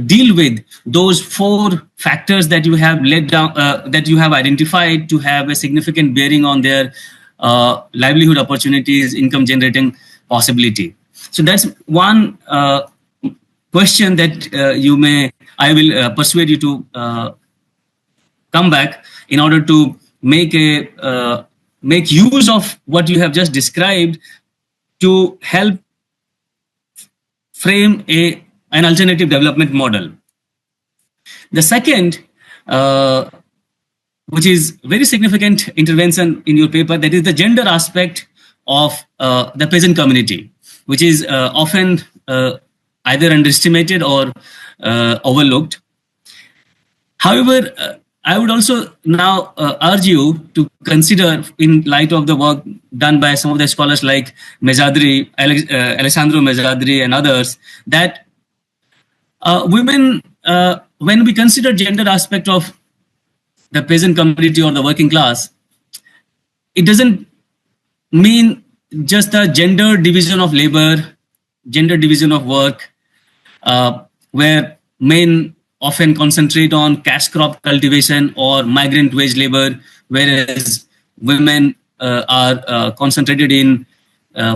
deal with those four factors that you have laid down, that you have identified to have a significant bearing on their livelihood opportunities, income generating possibility? So that's one question that I will persuade you to come back in order to make use of what you have just described to help frame an alternative development model. The second, which is very significant intervention in your paper, that is the gender aspect of the peasant community, which is often either underestimated or overlooked. However, I would also now urge you to consider, in light of the work done by some of the scholars like Mezzadri, Alessandro Mezzadri and others, that women, when we consider gender aspect of the peasant community or the working class, it doesn't mean just the gender division of labor, gender division of work, where men often concentrate on cash crop cultivation or migrant wage labor, whereas women are concentrated in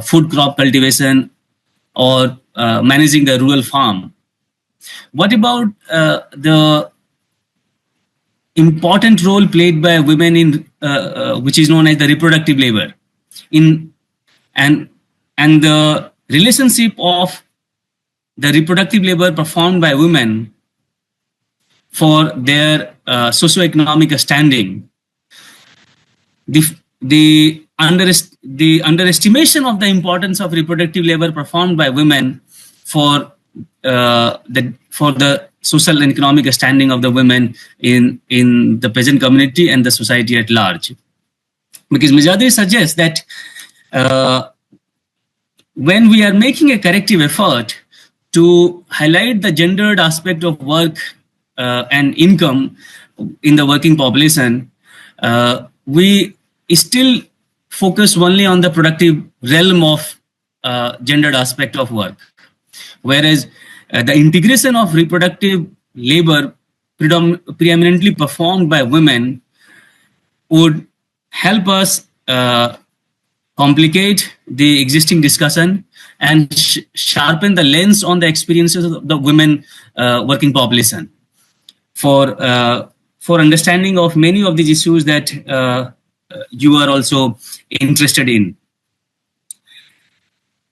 food crop cultivation or managing the rural farm. What about the important role played by women in which is known as the reproductive labor, and the relationship of the reproductive labor performed by women for their socioeconomic standing? The underestimation of the importance of reproductive labor performed by women for the social and economic standing of the women in the peasant community and the society at large. Because Mezzadri suggests that when we are making a corrective effort to highlight the gendered aspect of work and income in the working population, we still focus only on the productive realm of gendered aspect of work, whereas the integration of reproductive labor preeminently performed by women would help us complicate the existing discussion and sharpen the lens on the experiences of the women working population for understanding of many of these issues that you are also interested in.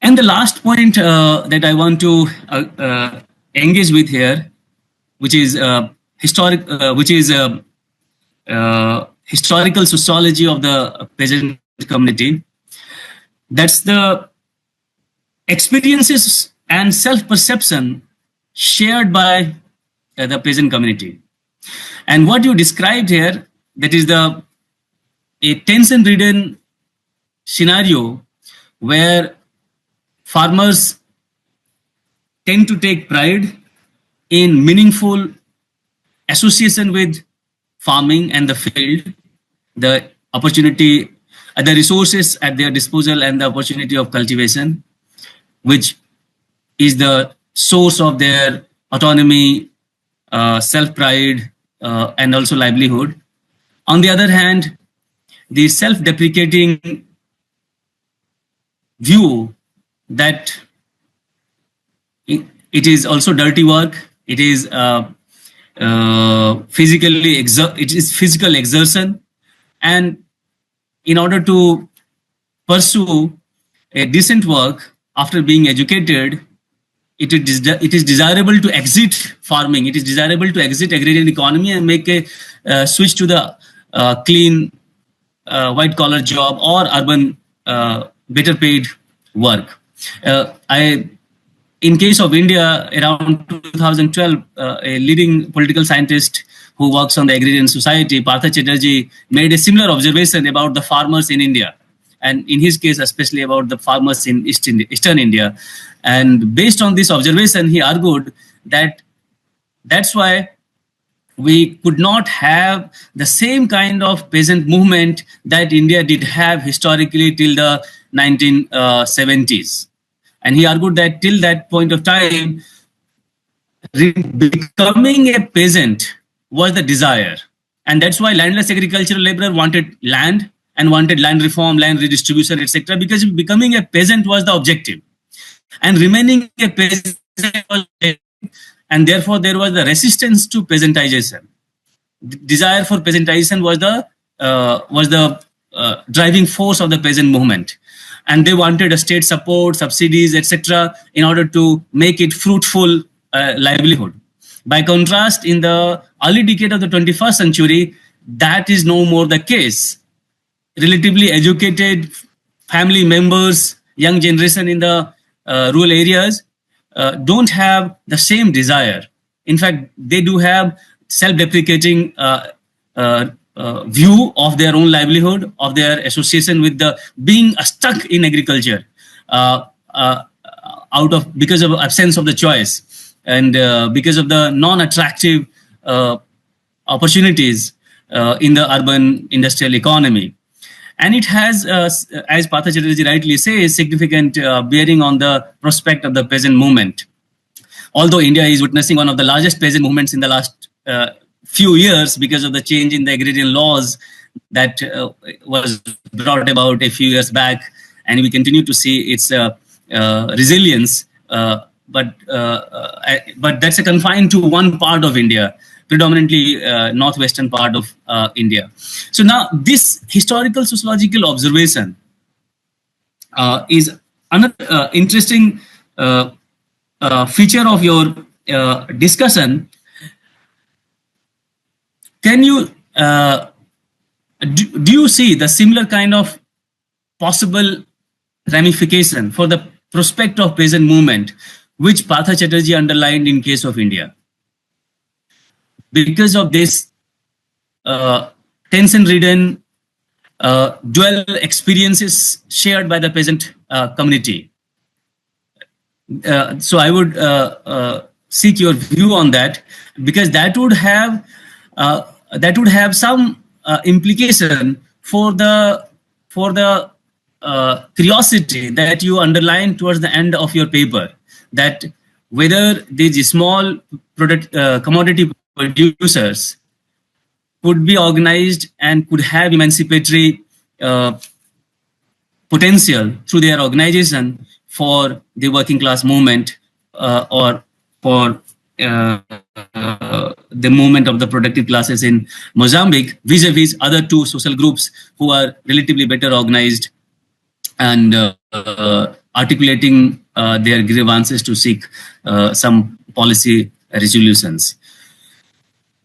And the last point that I want to engage with here, which is historical sociology of the peasant community. That's the experiences and self-perception shared by the peasant community. And what you described here, that is a tension-ridden scenario where farmers tend to take pride in meaningful association with farming and the field, the opportunity, the resources at their disposal and the opportunity of cultivation, which is the source of their autonomy, self-pride, and also livelihood. On the other hand, the self-deprecating view that it is also dirty work, it is physical exertion, and in order to pursue a decent work after being educated, it is desirable to exit farming, it is desirable to exit agrarian economy and make a switch to the clean white collar job or urban better paid work. In case of India, around 2012, a leading political scientist who works on the agrarian society, Partha Chatterjee, made a similar observation about the farmers in India. and in his case, especially about the farmers in Eastern India. And based on this observation, he argued that that's why we could not have the same kind of peasant movement that India did have historically till the 1970s. And he argued that till that point of time, becoming a peasant was the desire. And that's why landless agricultural laborer wanted land and wanted land reform, land redistribution, etc. Because becoming a peasant was the objective. And remaining a peasant was the, and therefore there was the resistance to peasantization. The desire for peasantization was the driving force of the peasant movement, and they wanted a state support, subsidies, etc., in order to make it fruitful livelihood. By contrast, in the early decade of the 21st century, that is no more the case. Relatively educated family members, young generation in the rural areas don't have the same desire. In fact, they do have self-deprecating view of their own livelihood, of their association with the being stuck in agriculture because of absence of the choice, and because of the non-attractive opportunities in the urban industrial economy. And it has, as Partha Chatterjee rightly says, significant bearing on the prospect of the peasant movement. Although India is witnessing one of the largest peasant movements in the last few years because of the change in the agrarian laws that was brought about a few years back, and we continue to see its resilience, but that's confined to one part of India, predominantly northwestern part of India. So now this historical sociological observation is another interesting feature of your discussion. Can you do you see the similar kind of possible ramification for the prospect of peasant movement, which Partha Chatterjee underlined in case of India? Because of this tension-ridden dual experiences shared by the peasant community. So I would seek your view on that, because that would have some implication for the curiosity that you underline towards the end of your paper, that whether these small commodity producers could be organized and could have emancipatory potential through their organization for the working class movement or for the movement of the productive classes in Mozambique, vis-a-vis other two social groups who are relatively better organized and articulating their grievances to seek some policy resolutions.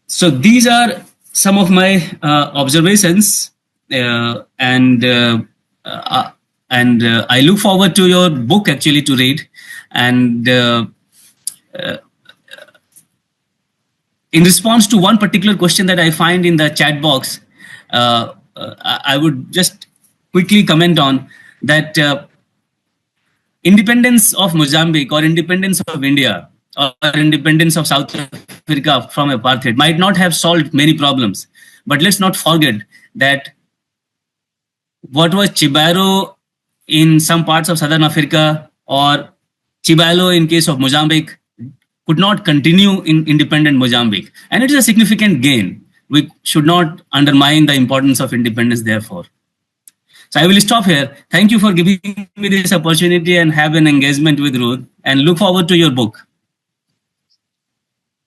So these are some of my observations, and I look forward to your book actually to read. And in response to one particular question that I find in the chat box, I would just quickly comment on that. Independence of Mozambique or independence of India or independence of South Africa from apartheid might not have solved many problems. But let's not forget that what was Chibaro in some parts of Southern Africa or Chibalo in case of Mozambique could not continue in independent Mozambique. And it is a significant gain. We should not undermine the importance of independence, therefore. So I will stop here. Thank you for giving me this opportunity and have an engagement with Ruth, and look forward to your book.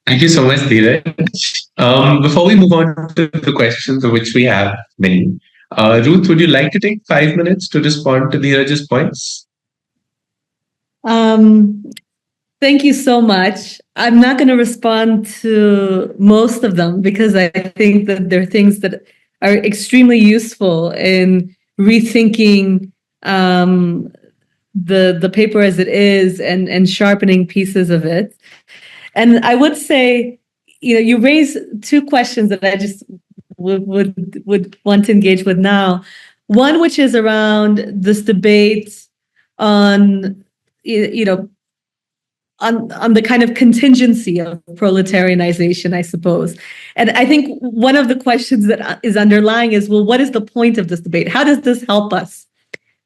Thank you so much, Dhiraj. Before we move on to the questions, of which we have many, Ruth, would you like to take 5 minutes to respond to Dhiraj's points? Thank you so much. I'm not going to respond to most of them because I think that there are things that are extremely useful in rethinking the paper as it is and sharpening pieces of it. And I would say, you raise two questions that I just would want to engage with now. One which is around this debate on, on the kind of contingency of proletarianization, I suppose. And I think one of the questions that is underlying is, well, what is the point of this debate? How does this help us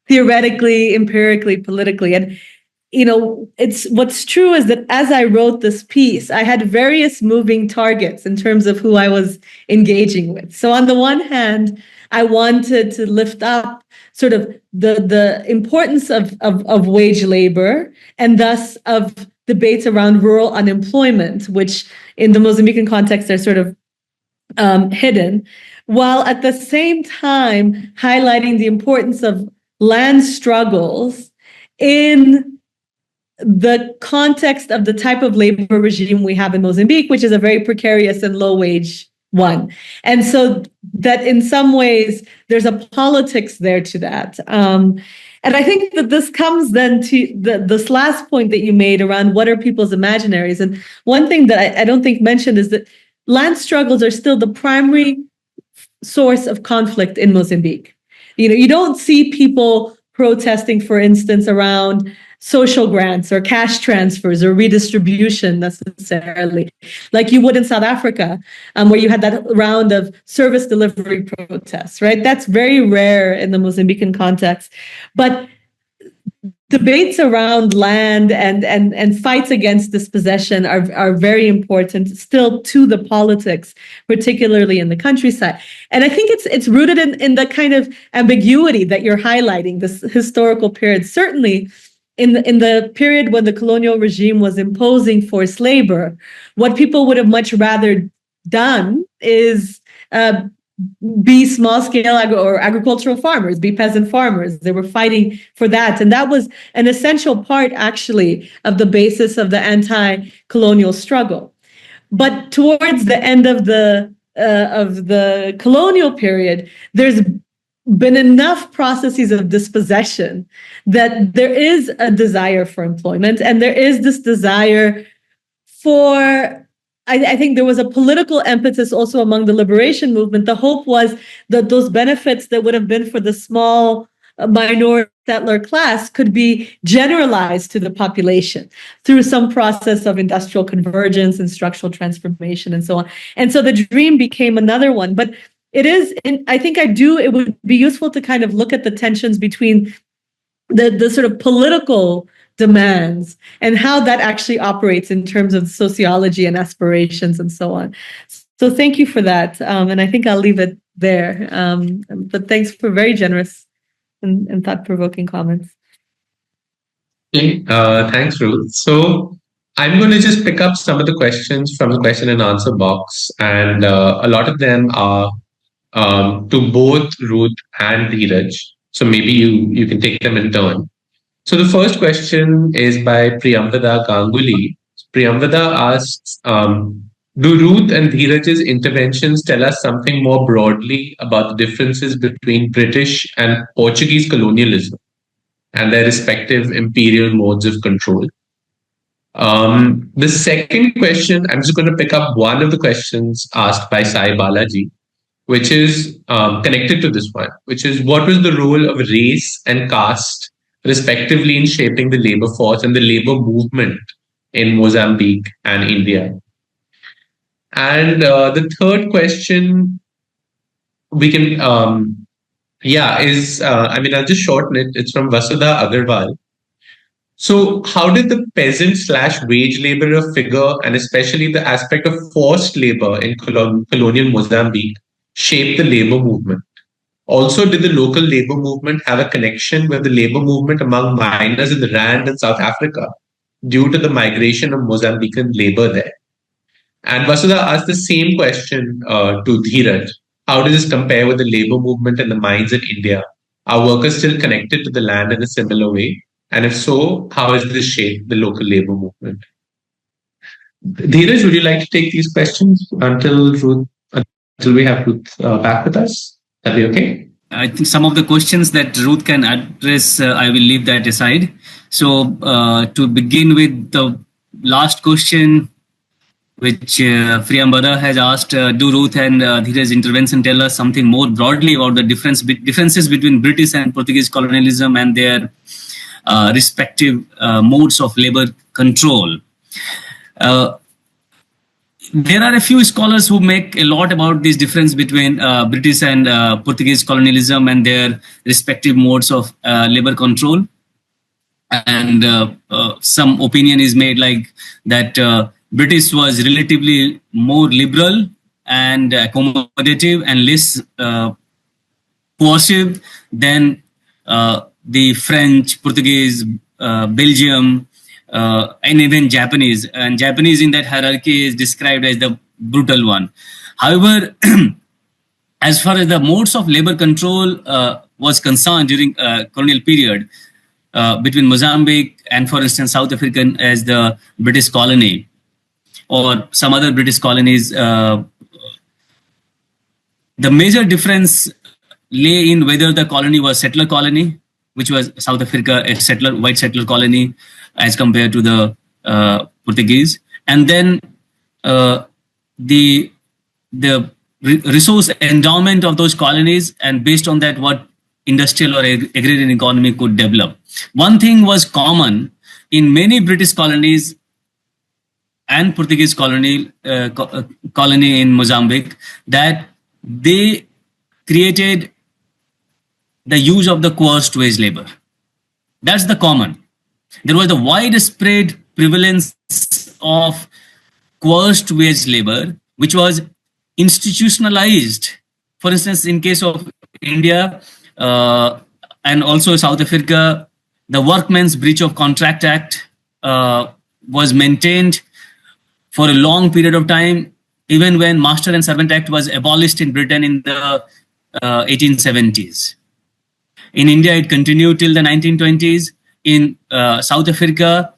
theoretically, empirically, politically? And it's what's true is that as I wrote this piece, I had various moving targets in terms of who I was engaging with. So on the one hand, I wanted to lift up sort of the importance of wage labor, and thus of debates around rural unemployment, which in the Mozambican context are sort of hidden, while at the same time highlighting the importance of land struggles in the context of the type of labor regime we have in Mozambique, which is a very precarious and low wage one. And so that in some ways there's a politics there to that. And I think that this comes then to this last point that you made around what are people's imaginaries. And one thing that I don't think mentioned is that land struggles are still the primary source of conflict in Mozambique. You don't see people protesting, for instance, around social grants or cash transfers or redistribution necessarily, like you would in South Africa, where you had that round of service delivery protests, right? That's very rare in the Mozambican context. But debates around land and fights against dispossession are very important still to the politics, particularly in the countryside. And I think it's rooted in the kind of ambiguity that you're highlighting, this historical period. Certainly, in the period when the colonial regime was imposing forced labor, what people would have much rather done is be small-scale or agricultural farmers, be peasant farmers. They were fighting for that. And that was an essential part, actually, of the basis of the anti-colonial struggle. But towards the end of the colonial period, there's been enough processes of dispossession that there is a desire for employment, and there is this desire for, I think there was a political impetus also among the liberation movement. The hope was that those benefits that would have been for the small minority settler class could be generalized to the population through some process of industrial convergence and structural transformation and so on. And so the dream became another one. But it is, it would be useful to kind of look at the tensions between the sort of political demands and how that actually operates in terms of sociology and aspirations and so on. So thank you for that. And I think I'll leave it there. But thanks for very generous and thought-provoking comments. Okay, thanks, Ruth. So I'm going to just pick up some of the questions from the question and answer box. And a lot of them are to both Ruth and Dhiraj. So maybe you can take them in turn. So the first question is by Priyamvada Ganguly. Priyamvada asks, do Ruth and Dhiraj's interventions tell us something more broadly about the differences between British and Portuguese colonialism and their respective imperial modes of control? The second question, I'm just going to pick up one of the questions asked by Sai Balaji, which is connected to this one, which is what was the role of race and caste respectively in shaping the labor force and the labor movement in Mozambique and India? And the third question we can, I'll just shorten it. It's from Vasudha Agarwal. So how did the peasant/wage laborer figure, and especially the aspect of forced labor in colonial Mozambique, shape the labor movement? Also, did the local labor movement have a connection with the labor movement among miners in the Rand in South Africa due to the migration of Mozambican labor there? And Vasudha asked the same question to Dhiraj. How does this compare with the labor movement in the mines in India? Are workers still connected to the land in a similar way? And if so, how has this shaped the local labor movement? Dhiraj, would you like to take these questions until we have Ruth back with us? That'd be okay? I think some of the questions that Ruth can address, I will leave that aside. So to begin with the last question, which Priyambara has asked, do Ruth and Dhiraj's intervention tell us something more broadly about the differences between British and Portuguese colonialism and their respective modes of labor control? There are a few scholars who make a lot about this difference between British and Portuguese colonialism and their respective modes of labor control. And some opinion is made like that British was relatively more liberal and accommodative and less coercive than the French, Portuguese, Belgium, and even Japanese. And Japanese in that hierarchy is described as the brutal one. However, as far as the modes of labor control was concerned during colonial period, between Mozambique and, for instance, South Africa as the British colony, or some other British colonies, the major difference lay in whether the colony was settler colony, which was South Africa a white settler colony as compared to the Portuguese, and then the resource endowment of those colonies, and based on that, what industrial or agrarian economy could develop. One thing was common in many British colonies and Portuguese colony in Mozambique, that they created the use of the coerced wage labor. That's the common. There was a widespread prevalence of coerced wage labor, which was institutionalized. For instance, in case of India and also South Africa, the Workmen's Breach of Contract Act was maintained for a long period of time, even when Master and Servant Act was abolished in Britain in the 1870s. In India, it continued till the 1920s. In South Africa,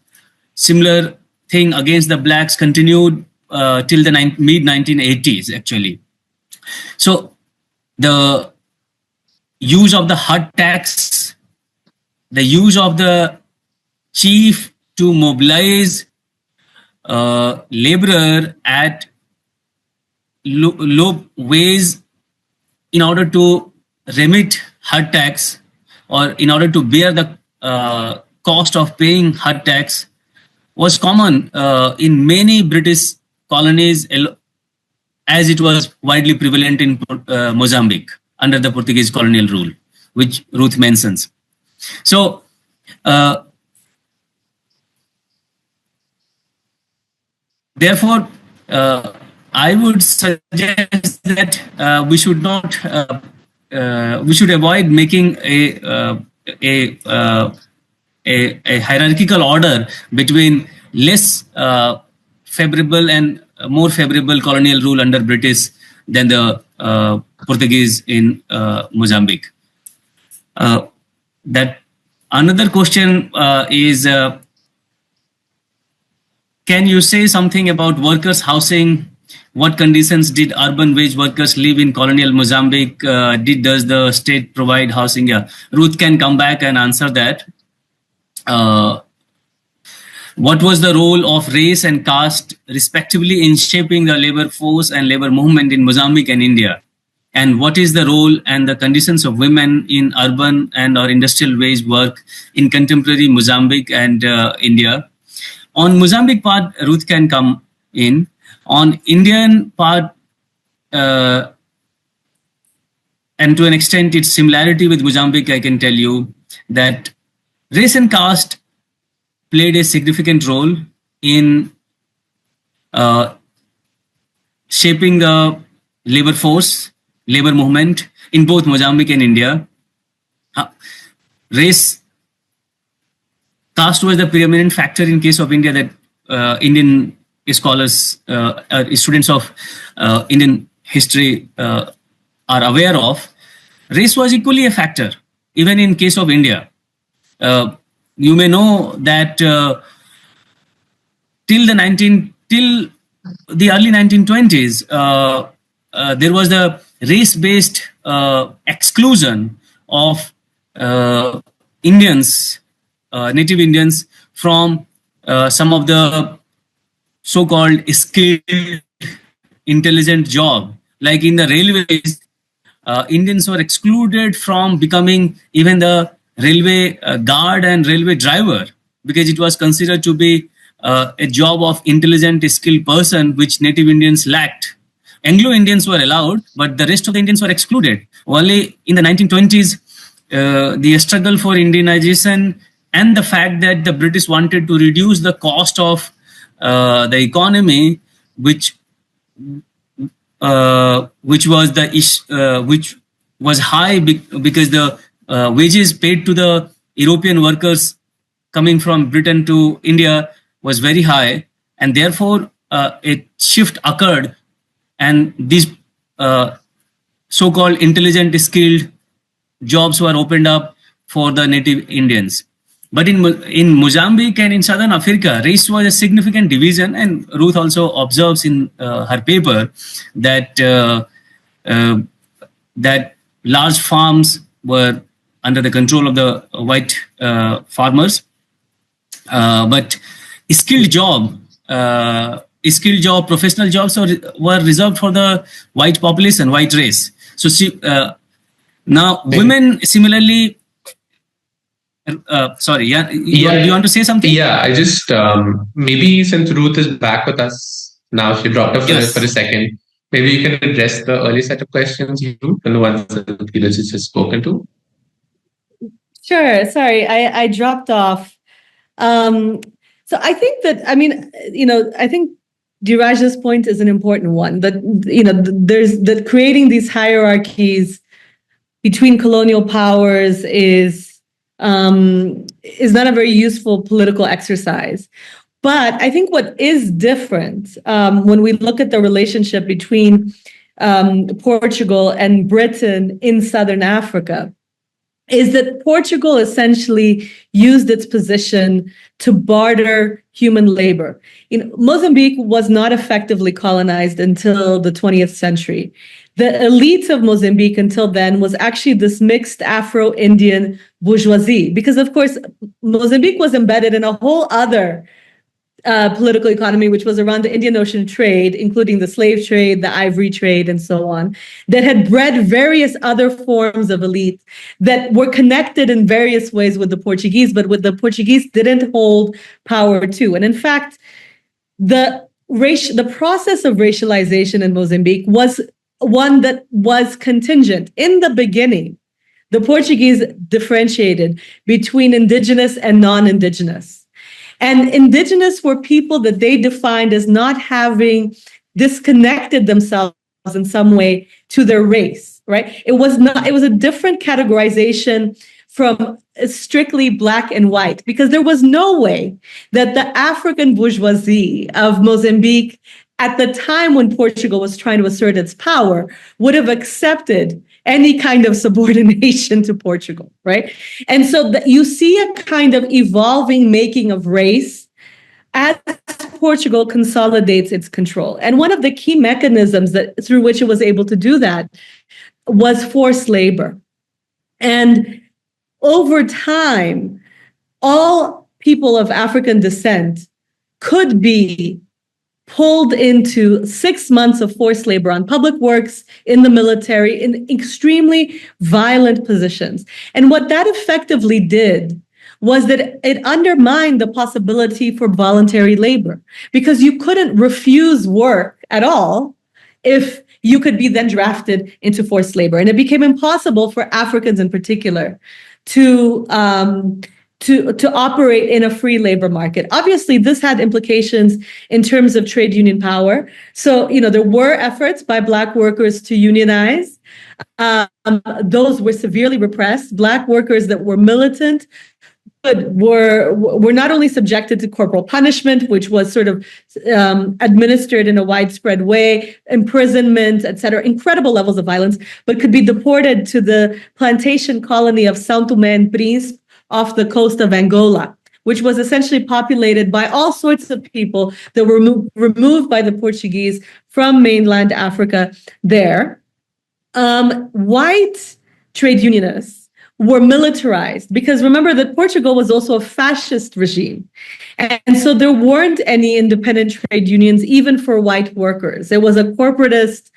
similar thing against the blacks continued till the mid-1980s, actually. So the use of the hut tax, the use of the chief to mobilize laborer at low wage in order to remit hut tax, or in order to bear the cost of paying hut tax, was common in many British colonies, as it was widely prevalent in Mozambique under the Portuguese colonial rule, which Ruth mentions. So therefore, I would suggest that we should not, we should avoid making a hierarchical order between less favorable and more favorable colonial rule under British than the Portuguese in Mozambique. That another question is, can you say something about workers' housing? What conditions did urban wage workers live in colonial Mozambique? Does the state provide housing? Yeah, Ruth can come back and answer that. What was the role of race and caste, respectively, in shaping the labor force and labor movement in Mozambique and India? And what is the role and the conditions of women in urban and or industrial wage work in contemporary Mozambique and India? On Mozambique part, Ruth can come in. On Indian part, and to an extent its similarity with Mozambique, I can tell you that race and caste played a significant role in shaping the labor force, labor movement in both Mozambique and India. Race, caste was the preeminent factor in case of India that Indian scholars, students of Indian history are aware of. Race was equally a factor, even in case of India. You may know that till the early 1920s, there was the race-based exclusion of Indians, native Indians, from some of the so-called skilled, intelligent job. Like in the railways, Indians were excluded from becoming even the railway guard and railway driver, because it was considered to be a job of intelligent, skilled person, which native Indians lacked. Anglo Indians were allowed, but the rest of the Indians were excluded. Only in the 1920s, the struggle for Indianization and the fact that the British wanted to reduce the cost of the economy, which was which was high because the wages paid to the European workers coming from Britain to India was very high, and therefore a shift occurred, and these so-called intelligent, skilled jobs were opened up for the native Indians. But in Mozambique and in Southern Africa, race was a significant division, and Ruth also observes in her paper that that large farms were under the control of the white farmers, but skilled job, professional jobs were reserved for the white population, white race. So now women similarly. Sorry, yeah, you want to say something? Yeah, I just maybe since Ruth is back with us now, she dropped off for a second. Maybe you can address the early set of questions, Ruth, and the ones that Dhiraj has just spoken to. Sure. Sorry, I dropped off. So I think that, I think Dhiraj's point is an important one, that, there's that creating these hierarchies between colonial powers is not a very useful political exercise. But I think what is different when we look at the relationship between Portugal and Britain in Southern Africa is that Portugal essentially used its position to barter human labor. Mozambique was not effectively colonized until the 20th century. The elite of Mozambique until then was actually this mixed Afro-Indian bourgeoisie, because of course, Mozambique was embedded in a whole other political economy, which was around the Indian Ocean trade, including the slave trade, the ivory trade, and so on, that had bred various other forms of elite that were connected in various ways with the Portuguese, but with the Portuguese didn't hold power too. And in fact, the process of racialization in Mozambique was one that was contingent. In the beginning, the Portuguese differentiated between indigenous and non-indigenous. And indigenous were people that they defined as not having disconnected themselves in some way to their race, right? It was a different categorization from strictly black and white, because there was no way that the African bourgeoisie of Mozambique at the time when Portugal was trying to assert its power would have accepted any kind of subordination to Portugal, right? And so you see a kind of evolving making of race as Portugal consolidates its control. And one of the key mechanisms through which it was able to do that was forced labor. And over time, all people of African descent could be pulled into 6 months of forced labor on public works, in the military, in extremely violent positions. And what that effectively did was that it undermined the possibility for voluntary labor, because you couldn't refuse work at all if you could be then drafted into forced labor. And it became impossible for Africans in particular to operate in a free labor market. Obviously, this had implications in terms of trade union power. So, there were efforts by Black workers to unionize. Those were severely repressed. Black workers that were militant were not only subjected to corporal punishment, which was sort of administered in a widespread way, imprisonment, etc., incredible levels of violence, but could be deported to the plantation colony of São Tomé and Príncipe off the coast of Angola, which was essentially populated by all sorts of people that were removed by the Portuguese from mainland Africa there. White trade unionists were militarized, because remember that Portugal was also a fascist regime. And so there weren't any independent trade unions, even for white workers. It was a corporatist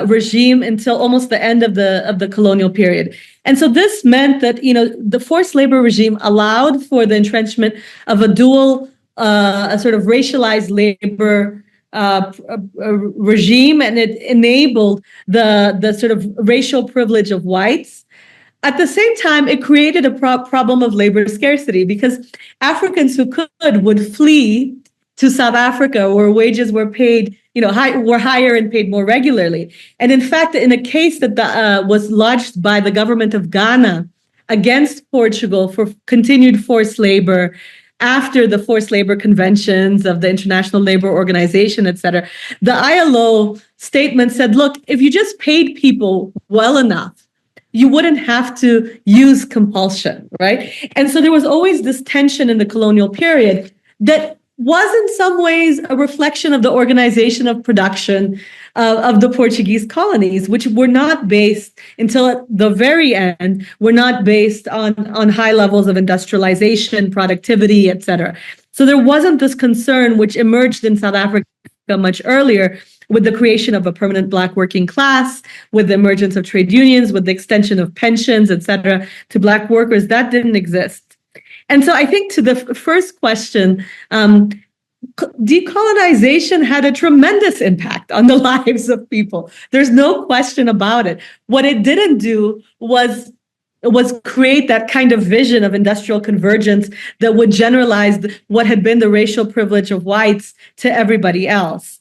regime until almost the end of the colonial period. And so this meant that, the forced labor regime allowed for the entrenchment of a dual, a sort of racialized labor regime, and it enabled the sort of racial privilege of whites. At the same time, it created a problem of labor scarcity, because Africans who could would flee to South Africa, where wages were paid, were higher and paid more regularly. And in fact, in a case that was lodged by the government of Ghana against Portugal for continued forced labor after the forced labor conventions of the International Labor Organization, et cetera, the ILO statement said, look, if you just paid people well enough, you wouldn't have to use compulsion, right? And so there was always this tension in the colonial period that was in some ways a reflection of the organization of production of the Portuguese colonies, which were not based, until at the very end, were not based on high levels of industrialization, productivity, et cetera. So there wasn't this concern which emerged in South Africa much earlier, with the creation of a permanent Black working class, with the emergence of trade unions, with the extension of pensions, et cetera, to Black workers. That didn't exist. And so I think, to the first question, decolonization had a tremendous impact on the lives of people. There's no question about it. What it didn't do was create that kind of vision of industrial convergence that would generalize what had been the racial privilege of whites to everybody else.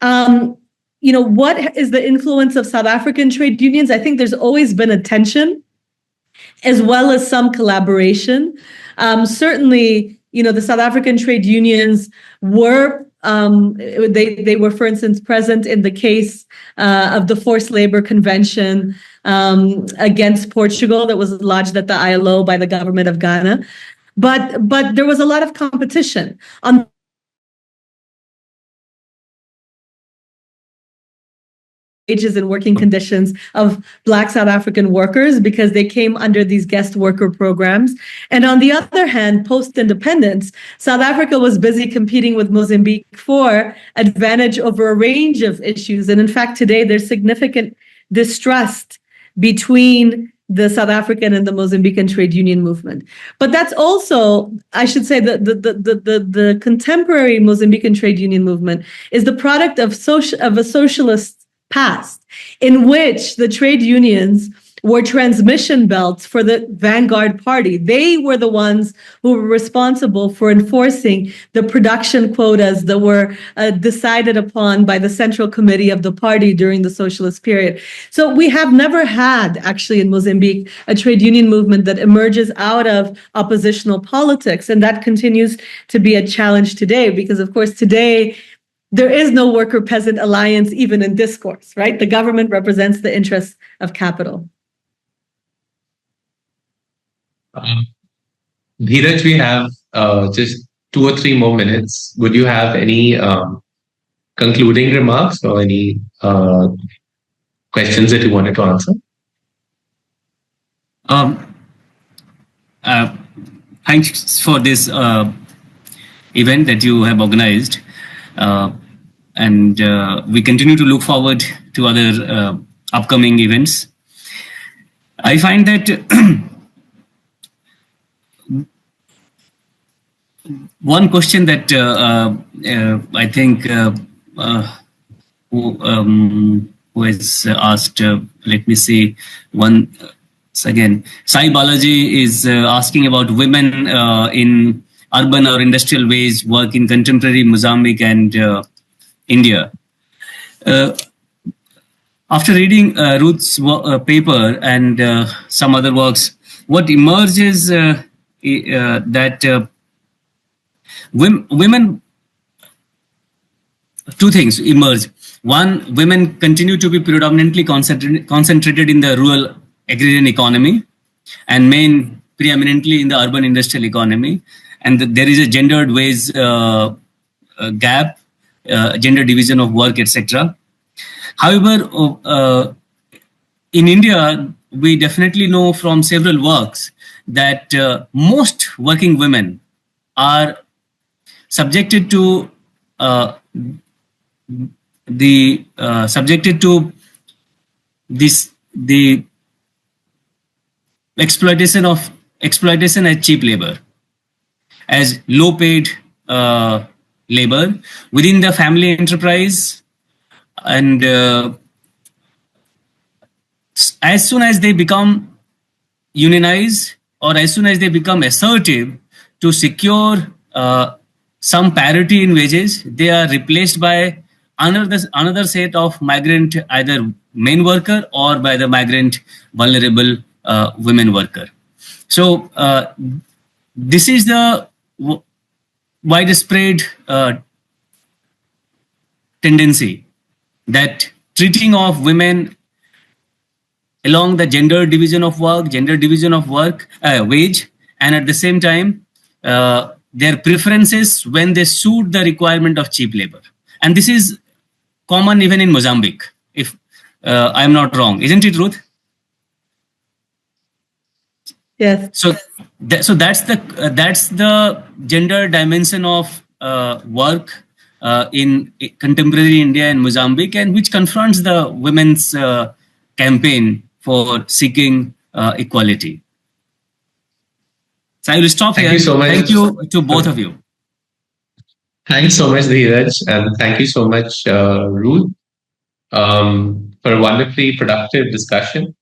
What is the influence of South African trade unions? I think there's always been a tension, as well as some collaboration. Certainly, the South African trade unions were, they were, for instance, present in the case of the forced labor convention against Portugal that was lodged at the ILO by the government of Ghana. But there was a lot of competition on wages and working conditions of Black South African workers, because they came under these guest worker programs. And on the other hand, post-independence, South Africa was busy competing with Mozambique for advantage over a range of issues. And in fact, today there's significant distrust between the South African and the Mozambican trade union movement. But that's also, I should say, the contemporary Mozambican trade union movement is the product of a socialist past, in which the trade unions were transmission belts for the vanguard party. They were the ones who were responsible for enforcing the production quotas that were decided upon by the Central Committee of the party during the socialist period. So we have never had, actually, in Mozambique, a trade union movement that emerges out of oppositional politics. And that continues to be a challenge today, because, of course, today, there is no worker-peasant alliance, even in discourse, right? The government represents the interests of capital. Dhiraj, we have just 2 or 3 more minutes. Would you have any concluding remarks or any questions that you wanted to answer? Thanks for this event that you have organized. And we continue to look forward to other upcoming events. I find that one question that I think who has asked, let me see, one again, Sai Balaji is asking about women in urban or industrial wage work in contemporary Mozambique and India. After reading Ruth's paper and some other works, what emerges that women, 2 things emerge. One, women continue to be predominantly concentrated in the rural agrarian economy, and men preeminently in the urban industrial economy. And there is a gendered wage gap, gender division of work, etc. However, in India, we definitely know from several works that most working women are subjected to subjected to the exploitation as cheap labor, as low paid labor within the family enterprise, and as soon as they become unionized, or as soon as they become assertive to secure some parity in wages, they are replaced by another set of migrant, either men worker or by the migrant vulnerable women worker. So this is the widespread tendency, that treating of women along the gender division of work, wage, and at the same time their preferences when they suit the requirement of cheap labor. And this is common even in Mozambique, if I'm not wrong, isn't it, Ruth? Yes. So that's the gender dimension of work in contemporary India and Mozambique, and which confronts the women's campaign for seeking equality. So I will stop here. Thank you so much. Thank you to both of you. Thanks so much, Dhiraj, and thank you so much, Ruth, for a wonderfully productive discussion.